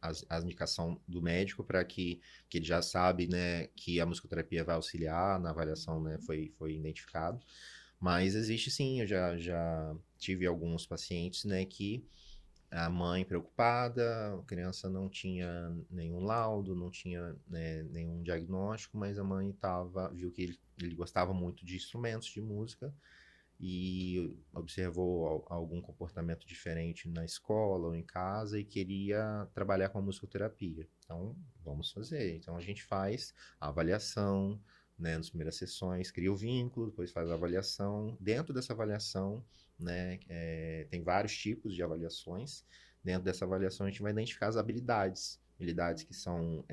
a indicação do médico para que ele já sabe, né, que a musicoterapia vai auxiliar na avaliação, né? Foi identificado. Mas existe sim, eu já tive alguns pacientes, né, que a mãe preocupada, a criança não tinha nenhum laudo, não tinha, né, nenhum diagnóstico, mas a mãe viu que ele gostava muito de instrumentos de música e observou algum comportamento diferente na escola ou em casa e queria trabalhar com a musicoterapia. Então, vamos fazer. Então, a gente faz a avaliação, né, nas primeiras sessões, cria o vínculo, depois faz a avaliação. Dentro dessa avaliação, né, tem vários tipos de avaliações. Dentro dessa avaliação, a gente vai identificar as habilidades que são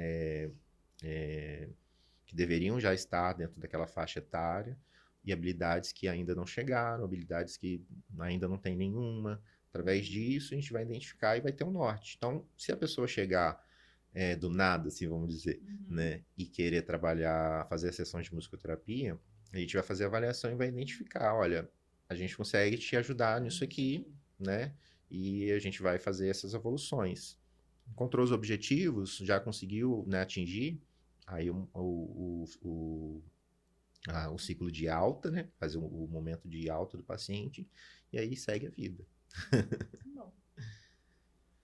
que deveriam já estar dentro daquela faixa etária e habilidades que ainda não chegaram, habilidades que ainda não tem nenhuma. Através disso, a gente vai identificar e vai ter um norte. Então, se a pessoa chegar do nada, assim, vamos dizer, né, e querer trabalhar, fazer sessões de musicoterapia, a gente vai fazer a avaliação e vai identificar, olha, a gente consegue te ajudar nisso aqui, né, e a gente vai fazer essas evoluções. Encontrou os objetivos, já conseguiu, né, atingir, aí o ciclo de alta, né, fazer o momento de alta do paciente, e aí segue a vida. Bom.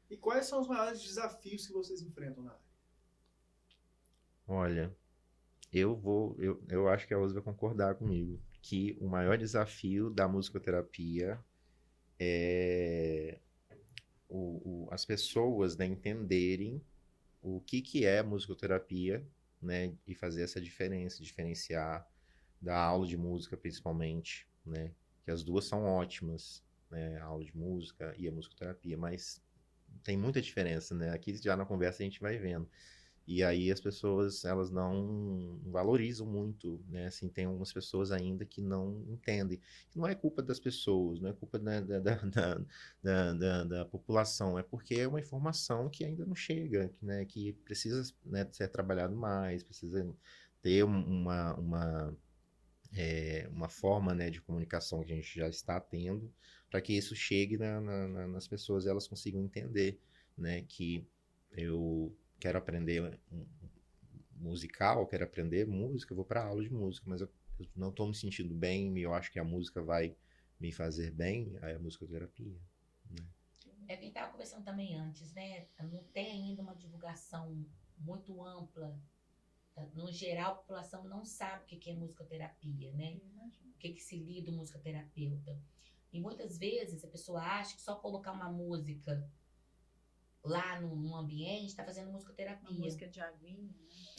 E quais são os maiores desafios que vocês enfrentam na área? Olha, eu acho que a Rosa vai concordar comigo, que o maior desafio da musicoterapia é as pessoas, né, entenderem o que é musicoterapia, né, e fazer essa diferenciar da aula de música principalmente, né, que as duas são ótimas, né, a aula de música e a musicoterapia, mas tem muita diferença, né, aqui já na conversa a gente vai vendo. E aí as pessoas, elas não valorizam muito, né? Assim, tem algumas pessoas ainda que não entendem. Não é culpa das pessoas, não é culpa da população, é porque é uma informação que ainda não chega, né? Que precisa, né, ser trabalhado mais, precisa ter uma forma, né, de comunicação que a gente já está tendo, para que isso chegue nas pessoas e elas consigam entender, né? Que eu quero aprender musical, quero aprender música, eu vou para aula de música, mas eu não estou me sentindo bem, eu acho que a música vai me fazer bem, aí a musicoterapia. Né? É que a gente estava conversando também antes, né? Não tem ainda uma divulgação muito ampla. No geral, a população não sabe o que é musicoterapia, né? O que se lida o musicoterapeuta. E muitas vezes a pessoa acha que só colocar uma música lá num ambiente, está fazendo musicoterapia. Uma música de aguinha,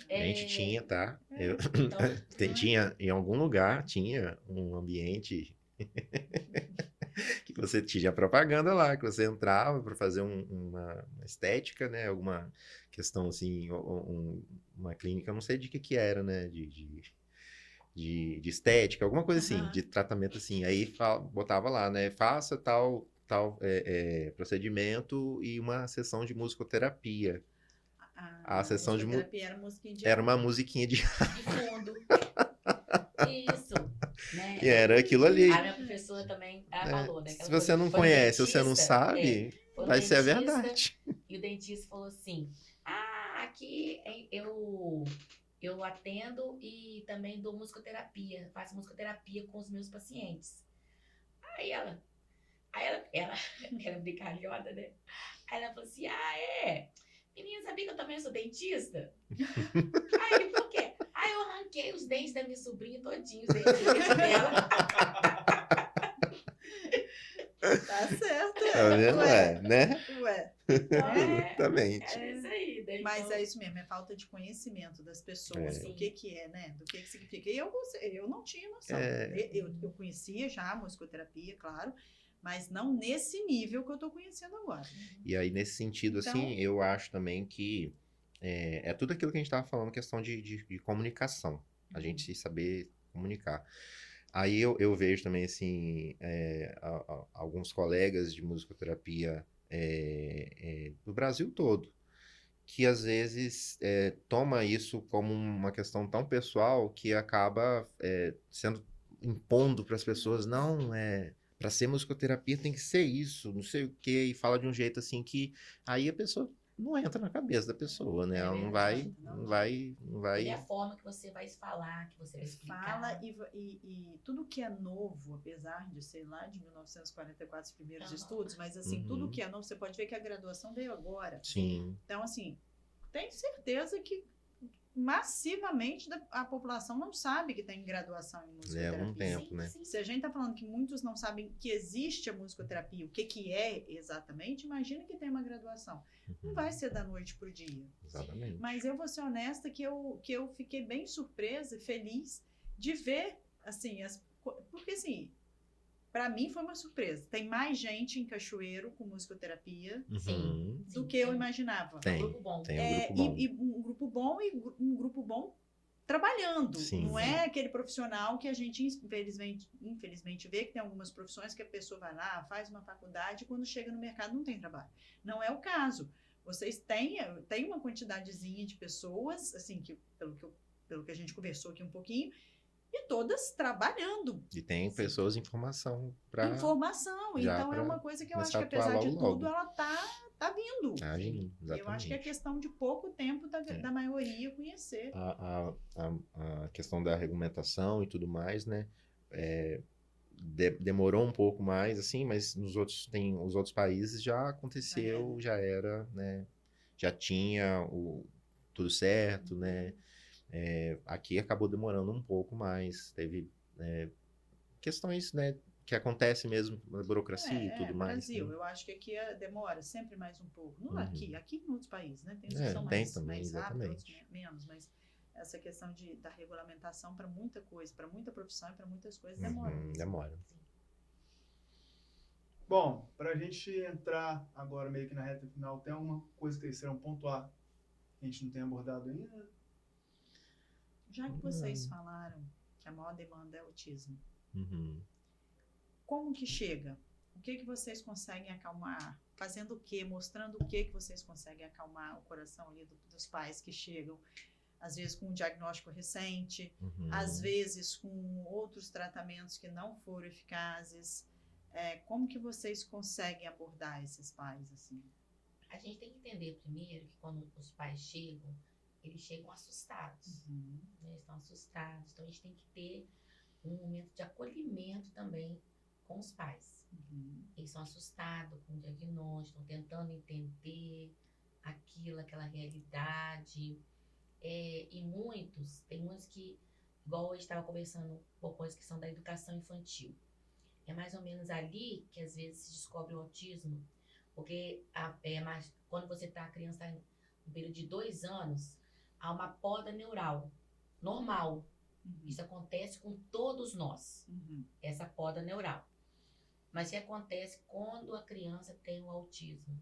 né? A gente tinha, tá? Então, Tinha, em algum lugar, tinha um ambiente que você tinha propaganda lá, que você entrava para fazer uma estética, né? Alguma questão assim, uma clínica, eu não sei de que era, né? De estética, alguma coisa assim, de tratamento assim. Aí botava lá, né? Faça tal tal procedimento e uma sessão de musicoterapia. A sessão de musicoterapia era musiquinha de Era uma musiquinha de... De fundo. Isso, né? E era aquilo ali. A minha professora também, ela falou, né? que Se ela você falou, não foi no conhece, se você não dentista, sabe, foi no vai ser a dentista, verdade. E o dentista falou assim, aqui eu atendo e também dou musicoterapia, faço musicoterapia com os meus pacientes. Aí ela era brincalhona, né? Aí ela falou assim, menina, sabia que eu também sou dentista? Aí, por quê? Aí eu arranquei os dentes da minha sobrinha todinhos, os dentes dela. Tá certo, Tá vendo? Ué. Né? Ué. Exatamente. É isso aí. Daí, Mas então, é isso mesmo, é falta de conhecimento das pessoas, É. do que é, né? Do que significa. E eu não tinha noção. É. Eu conhecia já a musicoterapia, claro, mas não nesse nível que eu tô conhecendo agora. E aí, nesse sentido, Então- assim, eu acho também que é tudo aquilo que a gente estava falando, questão de comunicação. A gente saber comunicar. Aí eu vejo também, assim, alguns colegas de musicoterapia do Brasil todo, que às vezes toma isso como uma questão tão pessoal que acaba sendo impondo para as pessoas, não, para ser musicoterapia tem que ser isso, não sei o quê, e fala de um jeito assim que aí a pessoa não entra na cabeça da pessoa, né? É Ela não verdade, vai, E a forma que você vai falar, que você vai explicar. Fala e tudo que é novo, apesar de ser lá de 1944 os primeiros Aham. estudos, mas assim, Uhum. tudo que é novo, você pode ver que a graduação veio agora. Sim, Então, assim, tenho certeza que massivamente a população não sabe que tem graduação em musicoterapia. leva um tempo, né? Se a gente está falando que muitos não sabem que existe a musicoterapia, o que é exatamente, imagina que tem uma graduação. Não vai ser da noite para o dia. Exatamente. Mas eu vou ser honesta que eu fiquei bem surpresa e feliz de ver, assim, porque assim, para mim foi uma surpresa. Tem mais gente em Cachoeiro com musicoterapia Uhum. do que eu imaginava. É Tem. um grupo bom. Tem um grupo bom. E um grupo bom trabalhando. Sim. Não é aquele profissional que a gente infelizmente vê que tem algumas profissões que a pessoa vai lá, faz uma faculdade e quando chega no mercado não tem trabalho. Não é o caso. Vocês têm uma quantidadezinha de pessoas, assim, pelo que a gente conversou aqui um pouquinho, e todas trabalhando. E tem pessoas em formação para Informação. já Então é pra uma coisa que eu acho começar que a atuar apesar de logo, tudo, ela tá vindo. agir. Eu acho que é questão de pouco tempo da maioria conhecer. A questão da regulamentação e tudo mais, né? Demorou um pouco mais, assim, mas os outros países já aconteceu, já era, né? Já tinha tudo certo, né? Aqui acabou demorando um pouco mais, teve questões, né? Que acontece mesmo na burocracia e tudo mais. Brasil, né? eu acho que aqui demora sempre mais um pouco. Não Uhum. aqui em outros países, né? Tem uns que são tem mais, também, mais rápidos, outros exatamente. menos, mas essa questão da regulamentação para muita coisa, para muita profissão e para muitas coisas demora. Demora. Bom, para a gente entrar agora meio que na reta final, tem alguma coisa que vocês queiram pontuar que a gente não tem abordado ainda? Já que vocês falaram que a maior demanda é autismo, Uhum. como que chega? O que vocês conseguem acalmar? Fazendo o quê? Mostrando o que vocês conseguem acalmar o coração ali dos pais que chegam, às vezes com um diagnóstico recente, Uhum. às vezes com outros tratamentos que não foram eficazes. Como que vocês conseguem abordar esses pais assim? A gente tem que entender primeiro que quando os pais chegam, eles chegam assustados. Né? Eles estão assustados. Então a gente tem que ter um momento de acolhimento também com os pais. Eles são assustados com o diagnóstico, estão tentando entender aquela realidade. E tem muitos que, igual hoje estava conversando um pouco coisa que são da educação infantil. É mais ou menos ali que às vezes se descobre o autismo, porque quando a criança está no período de 2 anos, há uma poda neural normal. Isso acontece com todos nós, essa poda neural. Mas o que acontece quando a criança tem o autismo?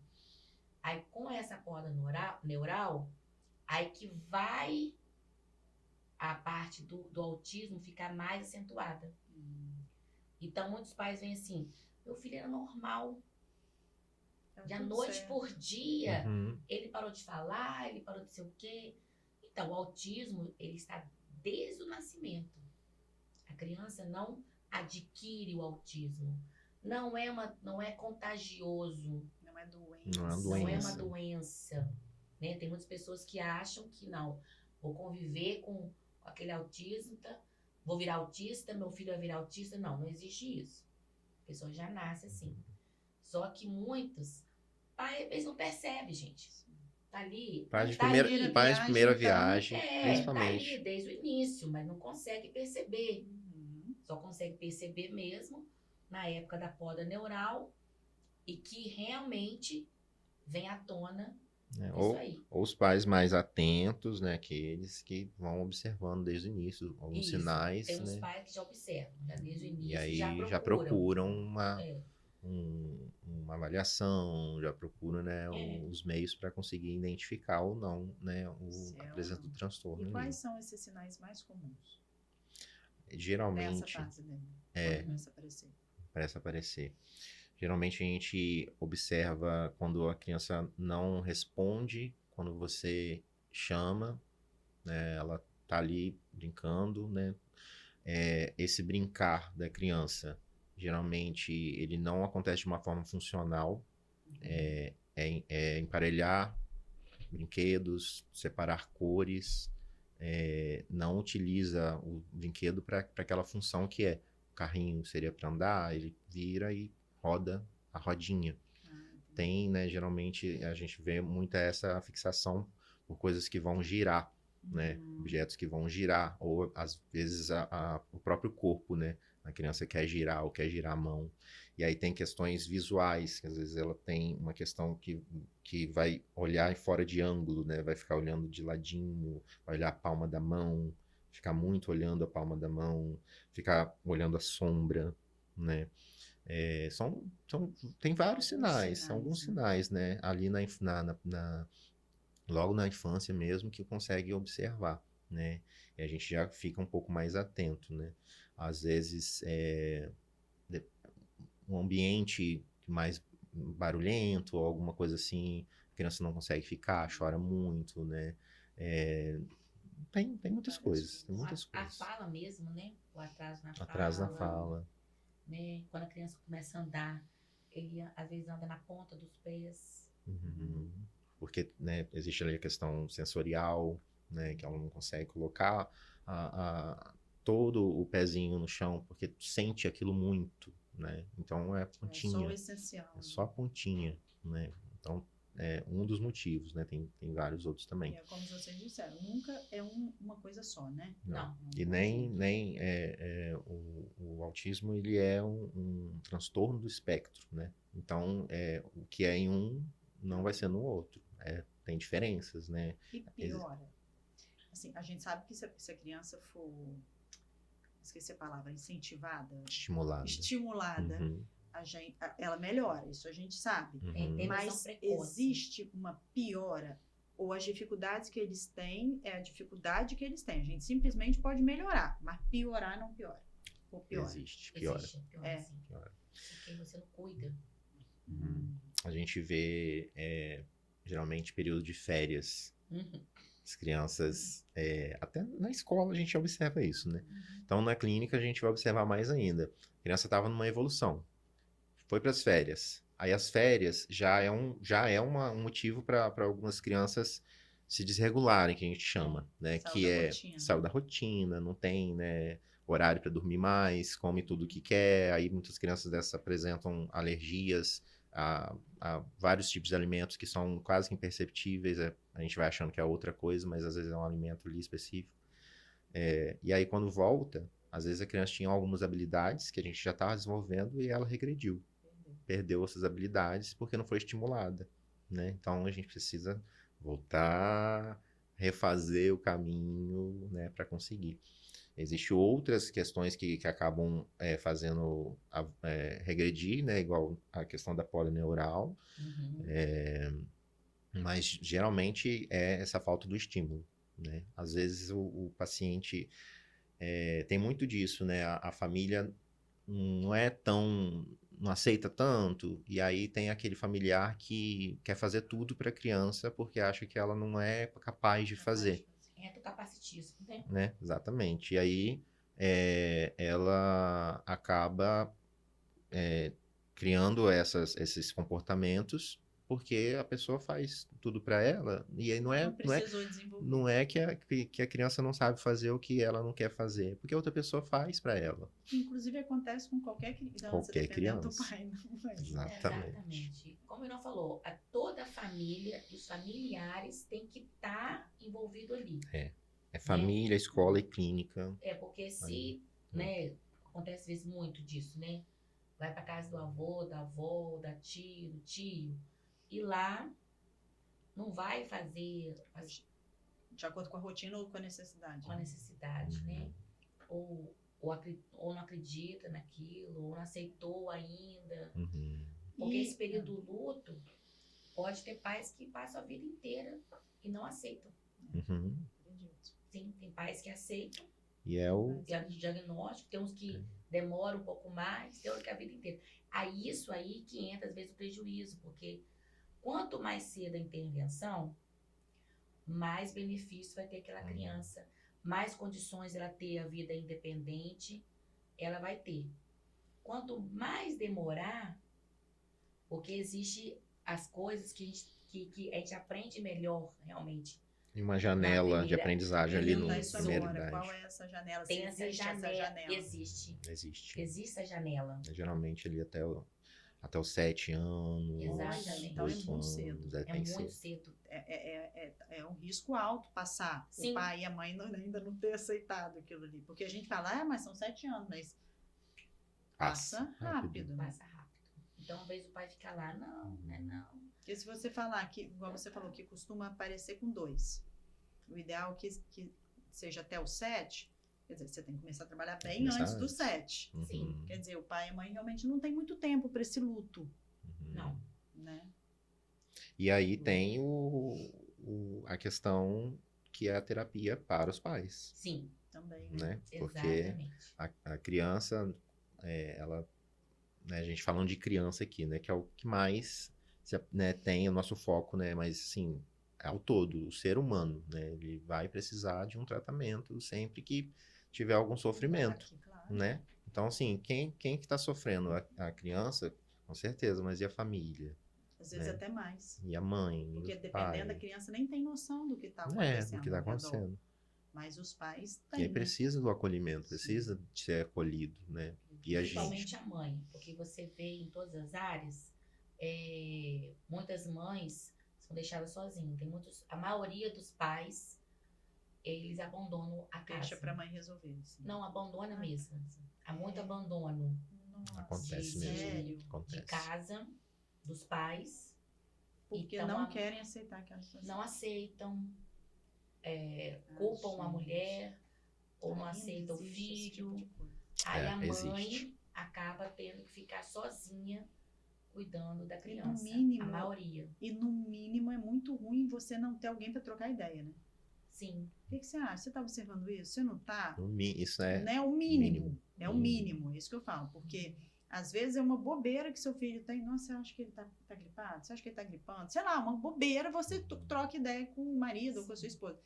Aí com essa poda neural, aí que vai a parte do autismo ficar mais acentuada. Então muitos pais vêm assim, meu filho era normal, Tá De a tudo noite certo. por dia, Uhum. ele parou de falar, ele parou de sei o quê. Então, o autismo, ele está desde o nascimento. A criança não adquire o autismo. Não é contagioso, Não é doença. Não é não é uma doença. doença. Né? Tem muitas pessoas que acham que não. Vou conviver com aquele autista, vou virar autista, meu filho vai virar autista. Não, não existe isso. A pessoa já nasce assim. Só que muitos, eles não percebem, gente. Tá ali. Pais de tá primeira, ali, pais de primeira então, viagem, tá ali principalmente. desde o início, mas não consegue perceber. Uhum. Só consegue perceber mesmo na época da poda neural e que realmente vem à tona Né? isso aí. Ou os pais mais atentos, né? Aqueles que vão observando desde o início alguns Isso. sinais, Tem uns né? pais que já observam, já desde o E início aí já já procuram. procuram uma, É, uma avaliação, já procuram, né, É. os meios para conseguir identificar ou não, né, Se é a ou presença não. do transtorno E ali. quais são esses sinais mais comuns nessa Geralmente, fase dele? É. Quando começa a aparecer. parece aparecer. Geralmente a gente observa quando a criança não responde, quando você chama, né, ela tá ali brincando, né? Esse brincar da criança, geralmente ele não acontece de uma forma funcional, é emparelhar brinquedos, separar cores, não utiliza o brinquedo para aquela função que é. O carrinho seria para andar, ele vira e roda a rodinha. Tem, né, geralmente a gente vê muita essa fixação por coisas que vão girar, né, objetos que vão girar, ou às vezes o próprio corpo, né, a criança quer girar ou quer girar a mão. E aí tem questões visuais, que às vezes ela tem uma questão que vai olhar fora de ângulo, né, vai ficar olhando de ladinho, vai olhar a palma da mão, ficar muito olhando a palma da mão, ficar olhando a sombra, né. Tem vários sinais, são alguns sinais, né, ali logo na infância mesmo que consegue observar, né, e a gente já fica um pouco mais atento, né, às vezes um ambiente mais barulhento ou alguma coisa assim, a criança não consegue ficar, chora muito, né, tem muitas coisas, tem muitas A coisas. fala mesmo, né? O Atrás na fala. Né? Quando a criança começa a andar, ele às vezes anda na ponta dos pés. Uhum. Porque, né, existe ali a questão sensorial, né, que ela não consegue colocar todo o pezinho no chão, porque sente aquilo muito, né? Então é É só o pontinha, essencial. é só a pontinha, né? Então é um dos motivos, né? Tem vários outros E também. é como vocês disseram, nunca é uma coisa só, né? Não. E nem o autismo, ele é um transtorno do espectro, né? Então, o que é em um não vai ser no outro. Tem diferenças, né? E piora. Assim, a gente sabe que se a criança for, esqueci a palavra, incentivada, estimulada, Uhum, ela melhora, isso a gente sabe. uhum. Tem Mas noção precoce. existe uma piora, ou as dificuldades que eles têm é a dificuldade que eles têm. A gente simplesmente pode melhorar, mas piorar não piora. Ou piora. Existe, piora. Piora, sim. Piora. Porque você não cuida. A gente vê, geralmente, período de férias. Uhum. As crianças, até na escola a gente observa isso, né? Então, na clínica a gente vai observar mais ainda. A criança estava numa evolução, foi para as férias. Aí as férias já é um motivo para algumas crianças se desregularem, que a gente chama, né? Saiu da rotina, não tem, né, horário para dormir mais, come tudo que quer. Aí muitas crianças dessas apresentam alergias a vários tipos de alimentos que são quase que imperceptíveis. A gente vai achando que é outra coisa, mas às vezes é um alimento ali específico. E aí quando volta, às vezes a criança tinha algumas habilidades que a gente já estava desenvolvendo e ela regrediu. Perdeu essas habilidades porque não foi estimulada, né? Então a gente precisa voltar, refazer o caminho, né, para conseguir. Existem outras questões que acabam fazendo regredir, né, igual a questão da polineural, mas geralmente é essa falta do estímulo, né? Às vezes o paciente tem muito disso, né? A família não é tão não aceita tanto, e aí tem aquele familiar que quer fazer tudo para a criança porque acha que ela não é capaz de fazer, É do capacitismo, né? né? Exatamente. E aí ela acaba criando esses comportamentos porque a pessoa faz tudo para ela, e aí Não precisou desenvolver. não é que a criança não sabe fazer o que ela não quer fazer, porque outra pessoa faz para ela. Inclusive acontece com qualquer criança, Qualquer dependendo do criança. pai. Não é? Exatamente. Como o Irã falou, toda a família e os familiares têm que estar envolvidos ali. É família, escola e clínica. Porque se, né, acontece às vezes muito disso, né? Vai para casa do avô, da avó, da tia, do tio, e lá não vai fazer De acordo com a rotina ou com a necessidade. com a necessidade, né? Ou não acredita naquilo, ou não aceitou ainda. Uhum. Porque esse período do luto, pode ter pais que passam a vida inteira e não aceitam. Uhum. Acredito. Sim, tem pais que aceitam E é o. diagnóstico, tem uns que demoram um pouco mais, tem outros que a vida inteira. Aí isso aí que entra, às vezes, o prejuízo, porque quanto mais cedo a intervenção, mais benefício vai ter aquela criança, mais condições ela ter a vida independente, ela vai ter. Quanto mais demorar, porque existe as coisas que a gente aprende melhor, realmente. E uma janela de aprendizagem ali no Perguntar isso primeira agora, idade. qual é essa janela? Tem Se essa existe janela. Existe. Existe. Existe a janela. Geralmente ali até os 7 anos. Exatamente. Então é 8 muito anos, cedo. É bem muito cedo. cedo. É um risco alto passar Sim. o pai e a mãe ainda não ter aceitado aquilo ali. Porque a gente fala, mas são 7 anos, mas passa rápido. Né? Passa rápido. Então, às vezes o pai fica lá, não, não. Porque se você falar que, igual você falou, que costuma aparecer com 2, o ideal é que seja até o 7, quer dizer, você tem que começar a trabalhar bem antes do 7. Sim. Quer dizer, o pai e a mãe realmente não tem muito tempo para esse luto, Não. né? E aí tem a questão que é a terapia para os pais, Sim, Também. né? Porque exatamente. a criança, ela, né, a gente falando de criança aqui, né, que é o que mais, né, tem o nosso foco, né, mas assim, é o todo, o ser humano, né, ele vai precisar de um tratamento sempre que tiver algum sofrimento, Claro. né? Então, assim, quem que está sofrendo? A criança, com certeza, mas e a família? Às vezes né? até mais. E a mãe, e Porque os dependendo pais. da criança nem tem noção do que está Do acontecendo. que está ao redor. acontecendo. Mas os pais E têm. aí precisa do acolhimento, Sim. precisa de ser acolhido, né? E a gente... Principalmente a mãe, porque você vê em todas as áreas, muitas mães são deixadas sozinhas. A maioria dos pais, eles abandonam a casa. Deixa para a mãe resolver. Assim. Não, abandona mesmo. Há muito abandono Nossa, Acontece sério? mesmo. Acontece. de casa, dos pais. Porque Então, não querem aceitar aquela situação. Não aceitam, culpam a gente. mulher, ou não Ainda aceitam o existe esse tipo filho. de coisa. Aí a mãe existe. acaba tendo que ficar sozinha cuidando da criança. mínimo- A maioria. E no mínimo é muito ruim você não ter alguém para trocar ideia, né? Sim. O que você acha? Você tá observando isso? Você não tá? Isso é... Não é o mínimo. mínimo. É o mínimo, é isso que eu falo. Porque às vezes é uma bobeira que seu filho tem. Nossa, você acha que ele tá gripado? Você acha que ele tá gripando? Sei lá, uma bobeira, você troca ideia com o marido ou com a sua esposa.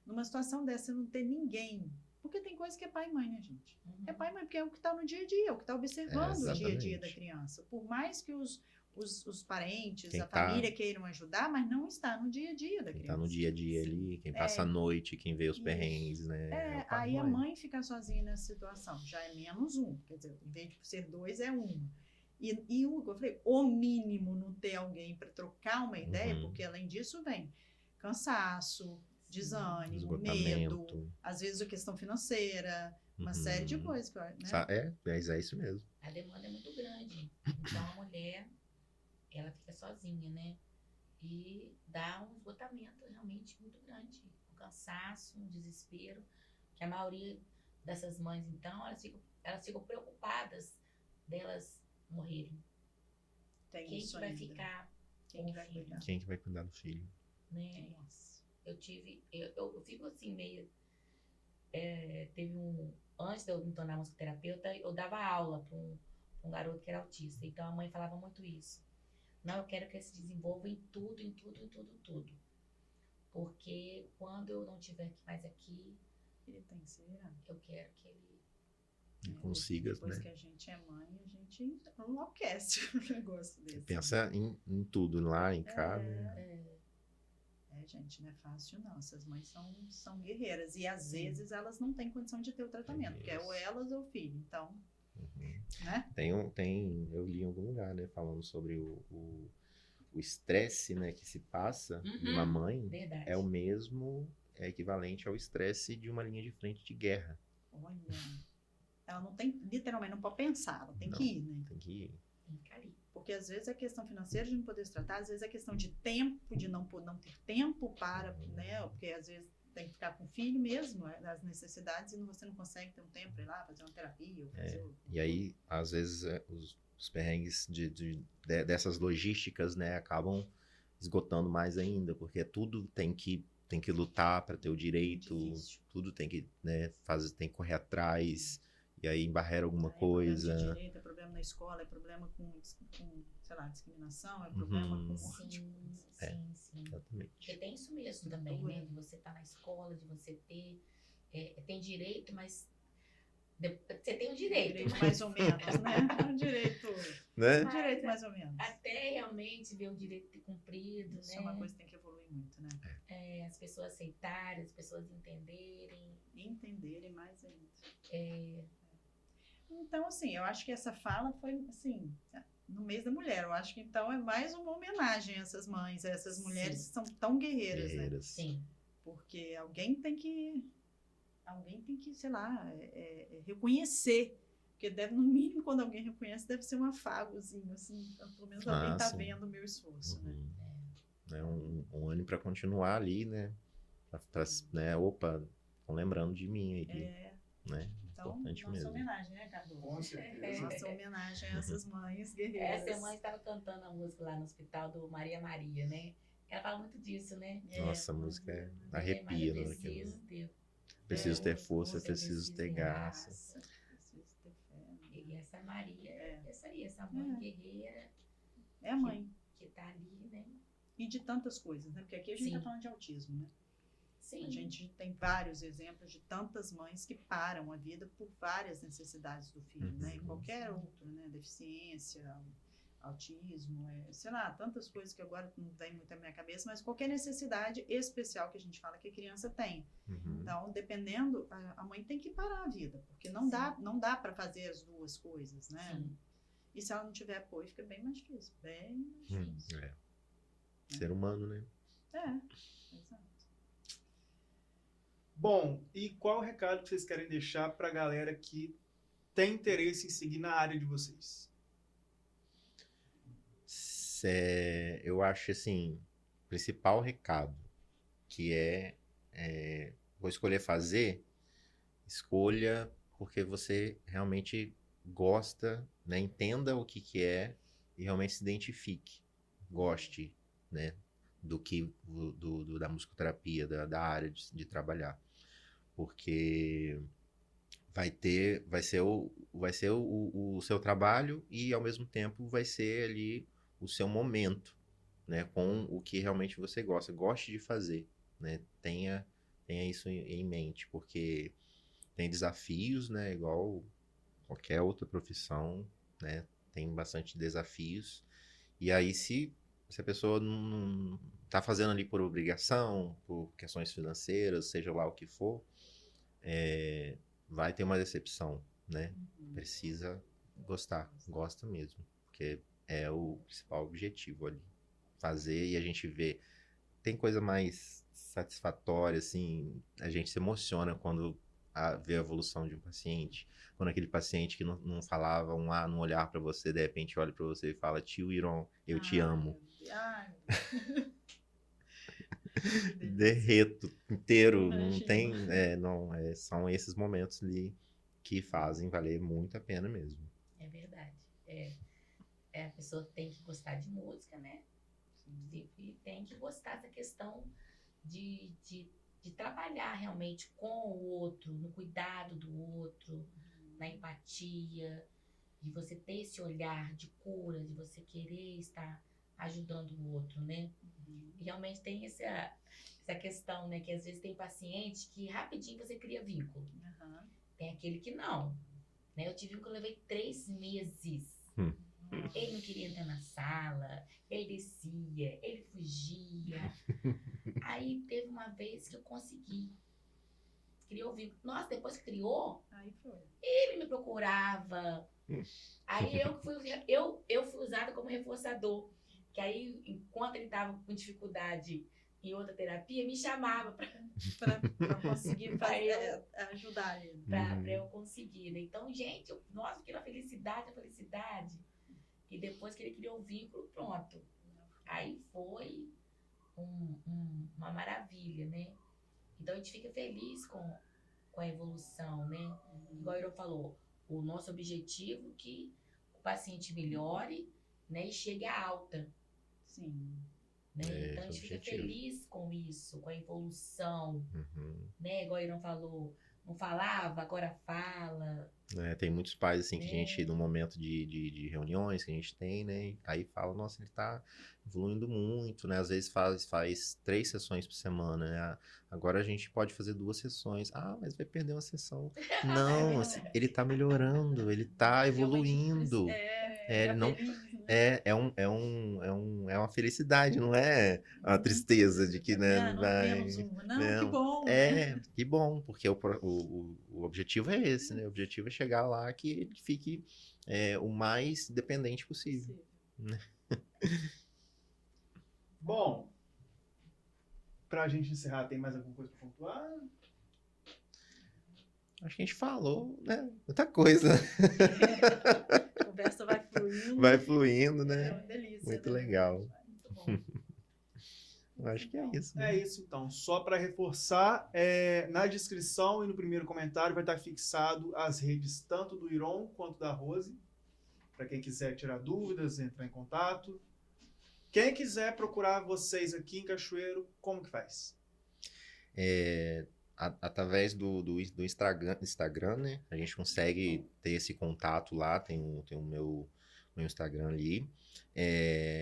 Numa situação dessa, você não ter ninguém. Porque tem coisa que é pai e mãe, né, gente? Uhum. É pai e mãe, porque é o que tá no dia a dia, é o que tá observando o dia a dia exatamente. da criança. Por mais que os parentes, Quem a tá- família queiram ajudar, mas não está no dia a dia da Quem criança. tá no dia a dia ali, quem passa a noite, quem vê os Isso. perrengues, né? É o pai Aí e a mãe. mãe fica sozinha nessa situação, já é menos um. Quer dizer, em vez de ser 2, é 1. E o que eu falei, o mínimo não ter alguém para trocar uma ideia, Uhum. porque além disso vem cansaço, desânimo, Esgotamento. medo, às vezes a questão financeira, uma Uhum. série de coisas. Né? Mas é isso mesmo. A demanda é muito grande. Então a mulher, ela fica sozinha, né? E dá um esgotamento realmente muito grande. Um cansaço, um desespero. Que a maioria dessas mães, então, elas ficam preocupadas delas morrerem. Tem Quem isso que vai ainda. ficar Quem com que o vai filho, cuidar? Quem que vai cuidar do filho? né? Nossa. Eu fico assim, meio... teve antes de eu me tornar musicoterapeuta, eu dava aula para um garoto que era autista. Então a mãe falava muito isso. Não, eu quero que ele se desenvolva em tudo, em tudo, em tudo, em tudo. Porque quando eu não estiver mais aqui, Ele tem que ser. eu quero que ele... Consiga, Depois né? que a gente é mãe, a gente enlouquece um negócio desse. Pensa em tudo lá em casa. Gente, não é fácil não. Essas mães são guerreiras. E às vezes elas não têm condição de ter o tratamento, porque é ou elas ou o filho. Então, né? Eu li em algum lugar, né, falando sobre o estresse, né, que se passa de uma mãe Verdade. é o mesmo, é equivalente ao estresse de uma linha de frente de guerra. Olha, ela não tem, literalmente, não pode pensar, ela tem Não. que ir, né? Tem que ir. Tem que ficar ali. Porque às vezes é questão financeira de não poder se tratar, às vezes é questão de tempo, de não ter tempo para, né? Porque às vezes tem que ficar com o filho mesmo, as necessidades, e você não consegue ter um tempo para ir lá fazer uma terapia. Ou fazer E aí, às vezes, os perrengues dessas logísticas, né, acabam esgotando mais ainda, porque tudo tem que lutar para ter o direito, Difícil. tudo tem que, né, tem que correr atrás, e aí embarrera alguma Aí é problema de coisa. direito, é problema na escola, é problema com sei lá, discriminação, é problema com Sim, sim. Exatamente. Porque tem isso mesmo também, né? De você estar na escola, de você ter... tem direito, mas... Você tem o direito, mas mais ou menos, né? Um direito, Né? um direito mais ou menos. até realmente ver o direito ter cumprido, Isso né? é uma coisa que tem que evoluir muito, né? As pessoas aceitarem, as pessoas entenderem. Entenderem mais ainda. Então, assim, eu acho que essa fala foi, assim, no mês da mulher. Eu acho que, então, é mais uma homenagem a essas mães, a essas mulheres que são tão guerreiras, né? Sim. Porque alguém tem que, sei lá, reconhecer. Porque deve, no mínimo, quando alguém reconhece, deve ser um afagozinho, assim. Então, pelo menos alguém tá sim. vendo o meu esforço, né? É um ânimo para continuar ali, né? Né? Opa, estão lembrando de mim aí, né? Então, Importante nossa mesmo. homenagem, né, Cadu? Com certeza. Nossa homenagem a essas mães guerreiras. Essa mãe estava cantando a música lá no hospital do Maria Maria, né? Ela fala muito disso, né? Nossa, a música arrepia, né? Preciso ter força, preciso ter graça. Preciso ter fé, né? E essa Maria, essa mãe guerreira. É a mãe. Que tá ali, né? E de tantas coisas, né? Porque aqui a gente Sim. tá falando de autismo, né? Sim. A gente tem vários exemplos de tantas mães que param a vida por várias necessidades do filho, né? E qualquer outro, né? Deficiência, autismo, sei lá, tantas coisas que agora não vem muito à minha cabeça, mas qualquer necessidade especial que a gente fala que a criança tem. Então, dependendo, a mãe tem que parar a vida, porque não dá para fazer as duas coisas, né? Sim. E se ela não tiver apoio, fica bem mais difícil, bem mais difícil. Ser humano, né? Exato. Bom, e qual o recado que vocês querem deixar para a galera que tem interesse em seguir na área de vocês? Eu acho, assim, o principal recado, que vou escolher fazer, escolha porque você realmente gosta, né? Entenda o que é e realmente se identifique, goste, né? Da musicoterapia, da área de trabalhar. Porque vai ser o seu trabalho e, ao mesmo tempo, vai ser ali o seu momento, né? Com o que realmente você gosta. Goste de fazer, né? Tenha isso em mente, porque tem desafios, né? Igual qualquer outra profissão, né? Tem bastante desafios. E aí, se a pessoa não tá fazendo ali por obrigação, por questões financeiras, seja lá o que for, vai ter uma decepção, né? Precisa gostar, gosta mesmo, porque é o principal objetivo ali, fazer. E a gente vê, tem coisa mais satisfatória, assim, a gente se emociona quando vê a evolução de um paciente, quando aquele paciente que não falava um A, não olhar para você, de repente olha para você e fala: tio Iron, eu te amo. Derreto inteiro, não tem, são esses momentos ali que fazem valer muito a pena mesmo. É verdade. A pessoa tem que gostar de música, né? E tem que gostar da questão de trabalhar realmente com o outro, no cuidado do outro, na empatia. de você ter esse olhar de cura, de você querer estar ajudando o outro, né? E realmente tem essa questão, né? Que às vezes tem paciente que rapidinho você cria vínculo. Aham. Tem aquele que não, né? Eu tive um que eu levei 3 meses. Ele não queria entrar na sala, ele descia, ele fugia. Aí teve uma vez que eu consegui. Criou vínculo. Nossa, depois que criou, Aí foi. ele me procurava. Aí eu fui usada como reforçador. Que aí, enquanto ele estava com dificuldade em outra terapia, me chamava Pra conseguir fazer, ajudar ele. pra eu conseguir, né? Então, gente, nossa, aquela felicidade, a felicidade. E depois que ele criou o vínculo, pronto. Aí foi uma maravilha, né? Então, a gente fica feliz com a evolução, né? Igual a Iro falou, o nosso objetivo é que o paciente melhore, né? E chegue à alta, Sim. né? É, Então, a esse gente é o fica objetivo. feliz com isso, com a evolução, Uhum. né? Igual a Iro falou, não falava, agora fala. É, tem muitos pais, assim, que a É. gente, no momento de reuniões que a gente tem, né, aí fala, nossa, ele tá evoluindo muito, né, às vezes faz 3 sessões por semana, né, agora a gente pode fazer 2 sessões, mas vai perder uma sessão. Não, assim, ele tá melhorando, ele tá evoluindo. Ele não... Feliz, né? É uma felicidade, não é uma tristeza de que, né, Não, vai... menos uma. Não, que Não, bom, né? que bom, porque o objetivo é esse, né? O objetivo é chegar lá que ele fique o mais dependente possível. Bom, pra gente encerrar, tem mais alguma coisa pra pontuar? Acho que a gente falou, né? Muita coisa. A conversa vai fluindo. Vai fluindo, É né? uma delícia. Muito né? legal. Muito bom. Eu acho que é isso. É Né? isso, então. Só para reforçar, na descrição e no primeiro comentário vai estar fixado as redes tanto do Iron quanto da Rose, para quem quiser tirar dúvidas, entrar em contato. Quem quiser procurar vocês aqui em Cachoeiro, como que faz? Através do Instagram, né? A gente consegue ter esse contato lá, tem o meu Instagram ali.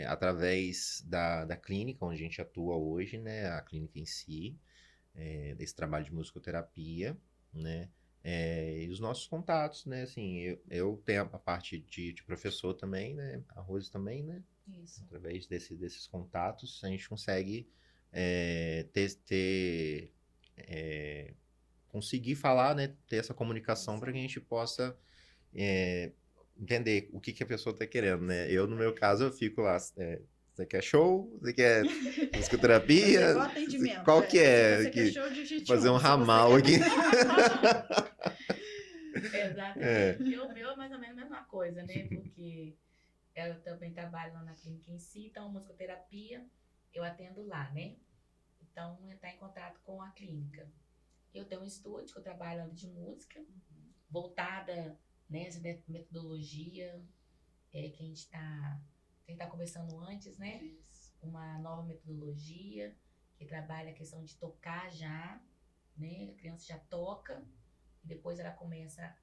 Através da clínica onde a gente atua hoje, né? A clínica em si, desse trabalho de musicoterapia, né? E os nossos contatos, né? Assim, eu tenho a parte de professor também, né? A Rose também, né? Isso. Através desses contatos, a gente consegue conseguir falar, né? Ter essa comunicação para que a gente possa entender o que a pessoa está querendo, né? Eu, no meu caso, eu fico lá. Você quer show? Você quer musicoterapia? Igual atendimento, Qual que é? Você quer show de jiu-jitsu, Fazer um se você ramal quer- aqui. Exatamente. E o meu é mais ou menos a mesma coisa, né? Porque eu também trabalho lá na clínica em si, então musicoterapia eu atendo lá, né? Então, entrar em contato com a clínica. Eu tenho um estúdio que eu trabalho aula de música, voltada nessa metodologia que a gente tá conversando antes, né? Isso. Uma nova metodologia que trabalha a questão de tocar já, né? A criança já toca e depois ela começa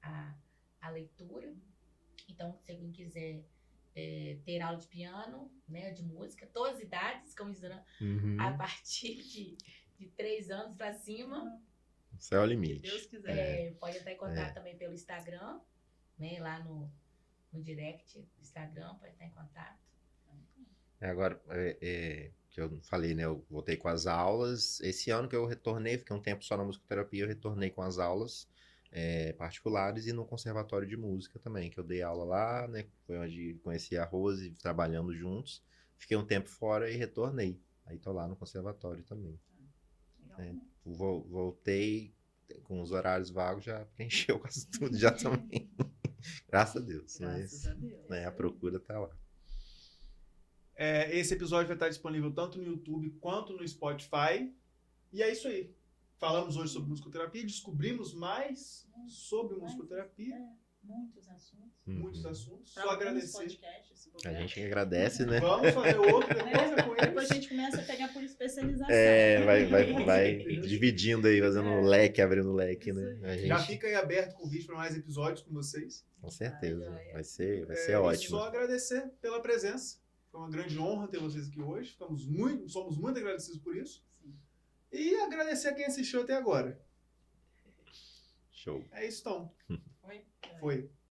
a leitura. Então, se alguém quiser ter aula de piano, né, de música, todas as idades, como dizendo, Uhum. a partir de 3 anos para cima, Céu é o Se limite. Deus quiser. pode entrar em contato também pelo Instagram, né, lá no direct do Instagram, pode entrar em contato. Agora, que eu falei, né? Eu voltei com as aulas. Esse ano que eu retornei, fiquei um tempo só na musicoterapia, eu retornei com as aulas particulares e no conservatório de música também, que eu dei aula lá, né? Foi onde conheci a Rose, trabalhando juntos. Fiquei um tempo fora e retornei. Aí tô lá no conservatório também. Legal. Voltei com os horários vagos, já preencheu quase tudo já também. Graças a Deus. Graças Mas, a Deus. né, a procura tá lá. Esse episódio vai estar disponível tanto no YouTube quanto no Spotify. E é isso aí. Falamos hoje sobre musicoterapia, descobrimos mais sobre musicoterapia. Muitos assuntos. muitos Uhum. assuntos. Pra Só alguns agradecer. podcasts, se A bobear. gente que agradece, né? Vamos fazer outro depois, é com Depois a eles. gente começa a pegar por especialização. Vai dividindo aí, fazendo um leque, abrindo leque, Isso né? aí. A Já gente, fica aí aberto o convite para mais episódios com vocês. com certeza. Ai, Vai ser E ótimo. só agradecer pela presença. Foi uma grande honra ter vocês aqui hoje. Somos muito agradecidos por isso. Sim. E agradecer a quem assistiu até agora. Show. É isso, então. Foi? Foi.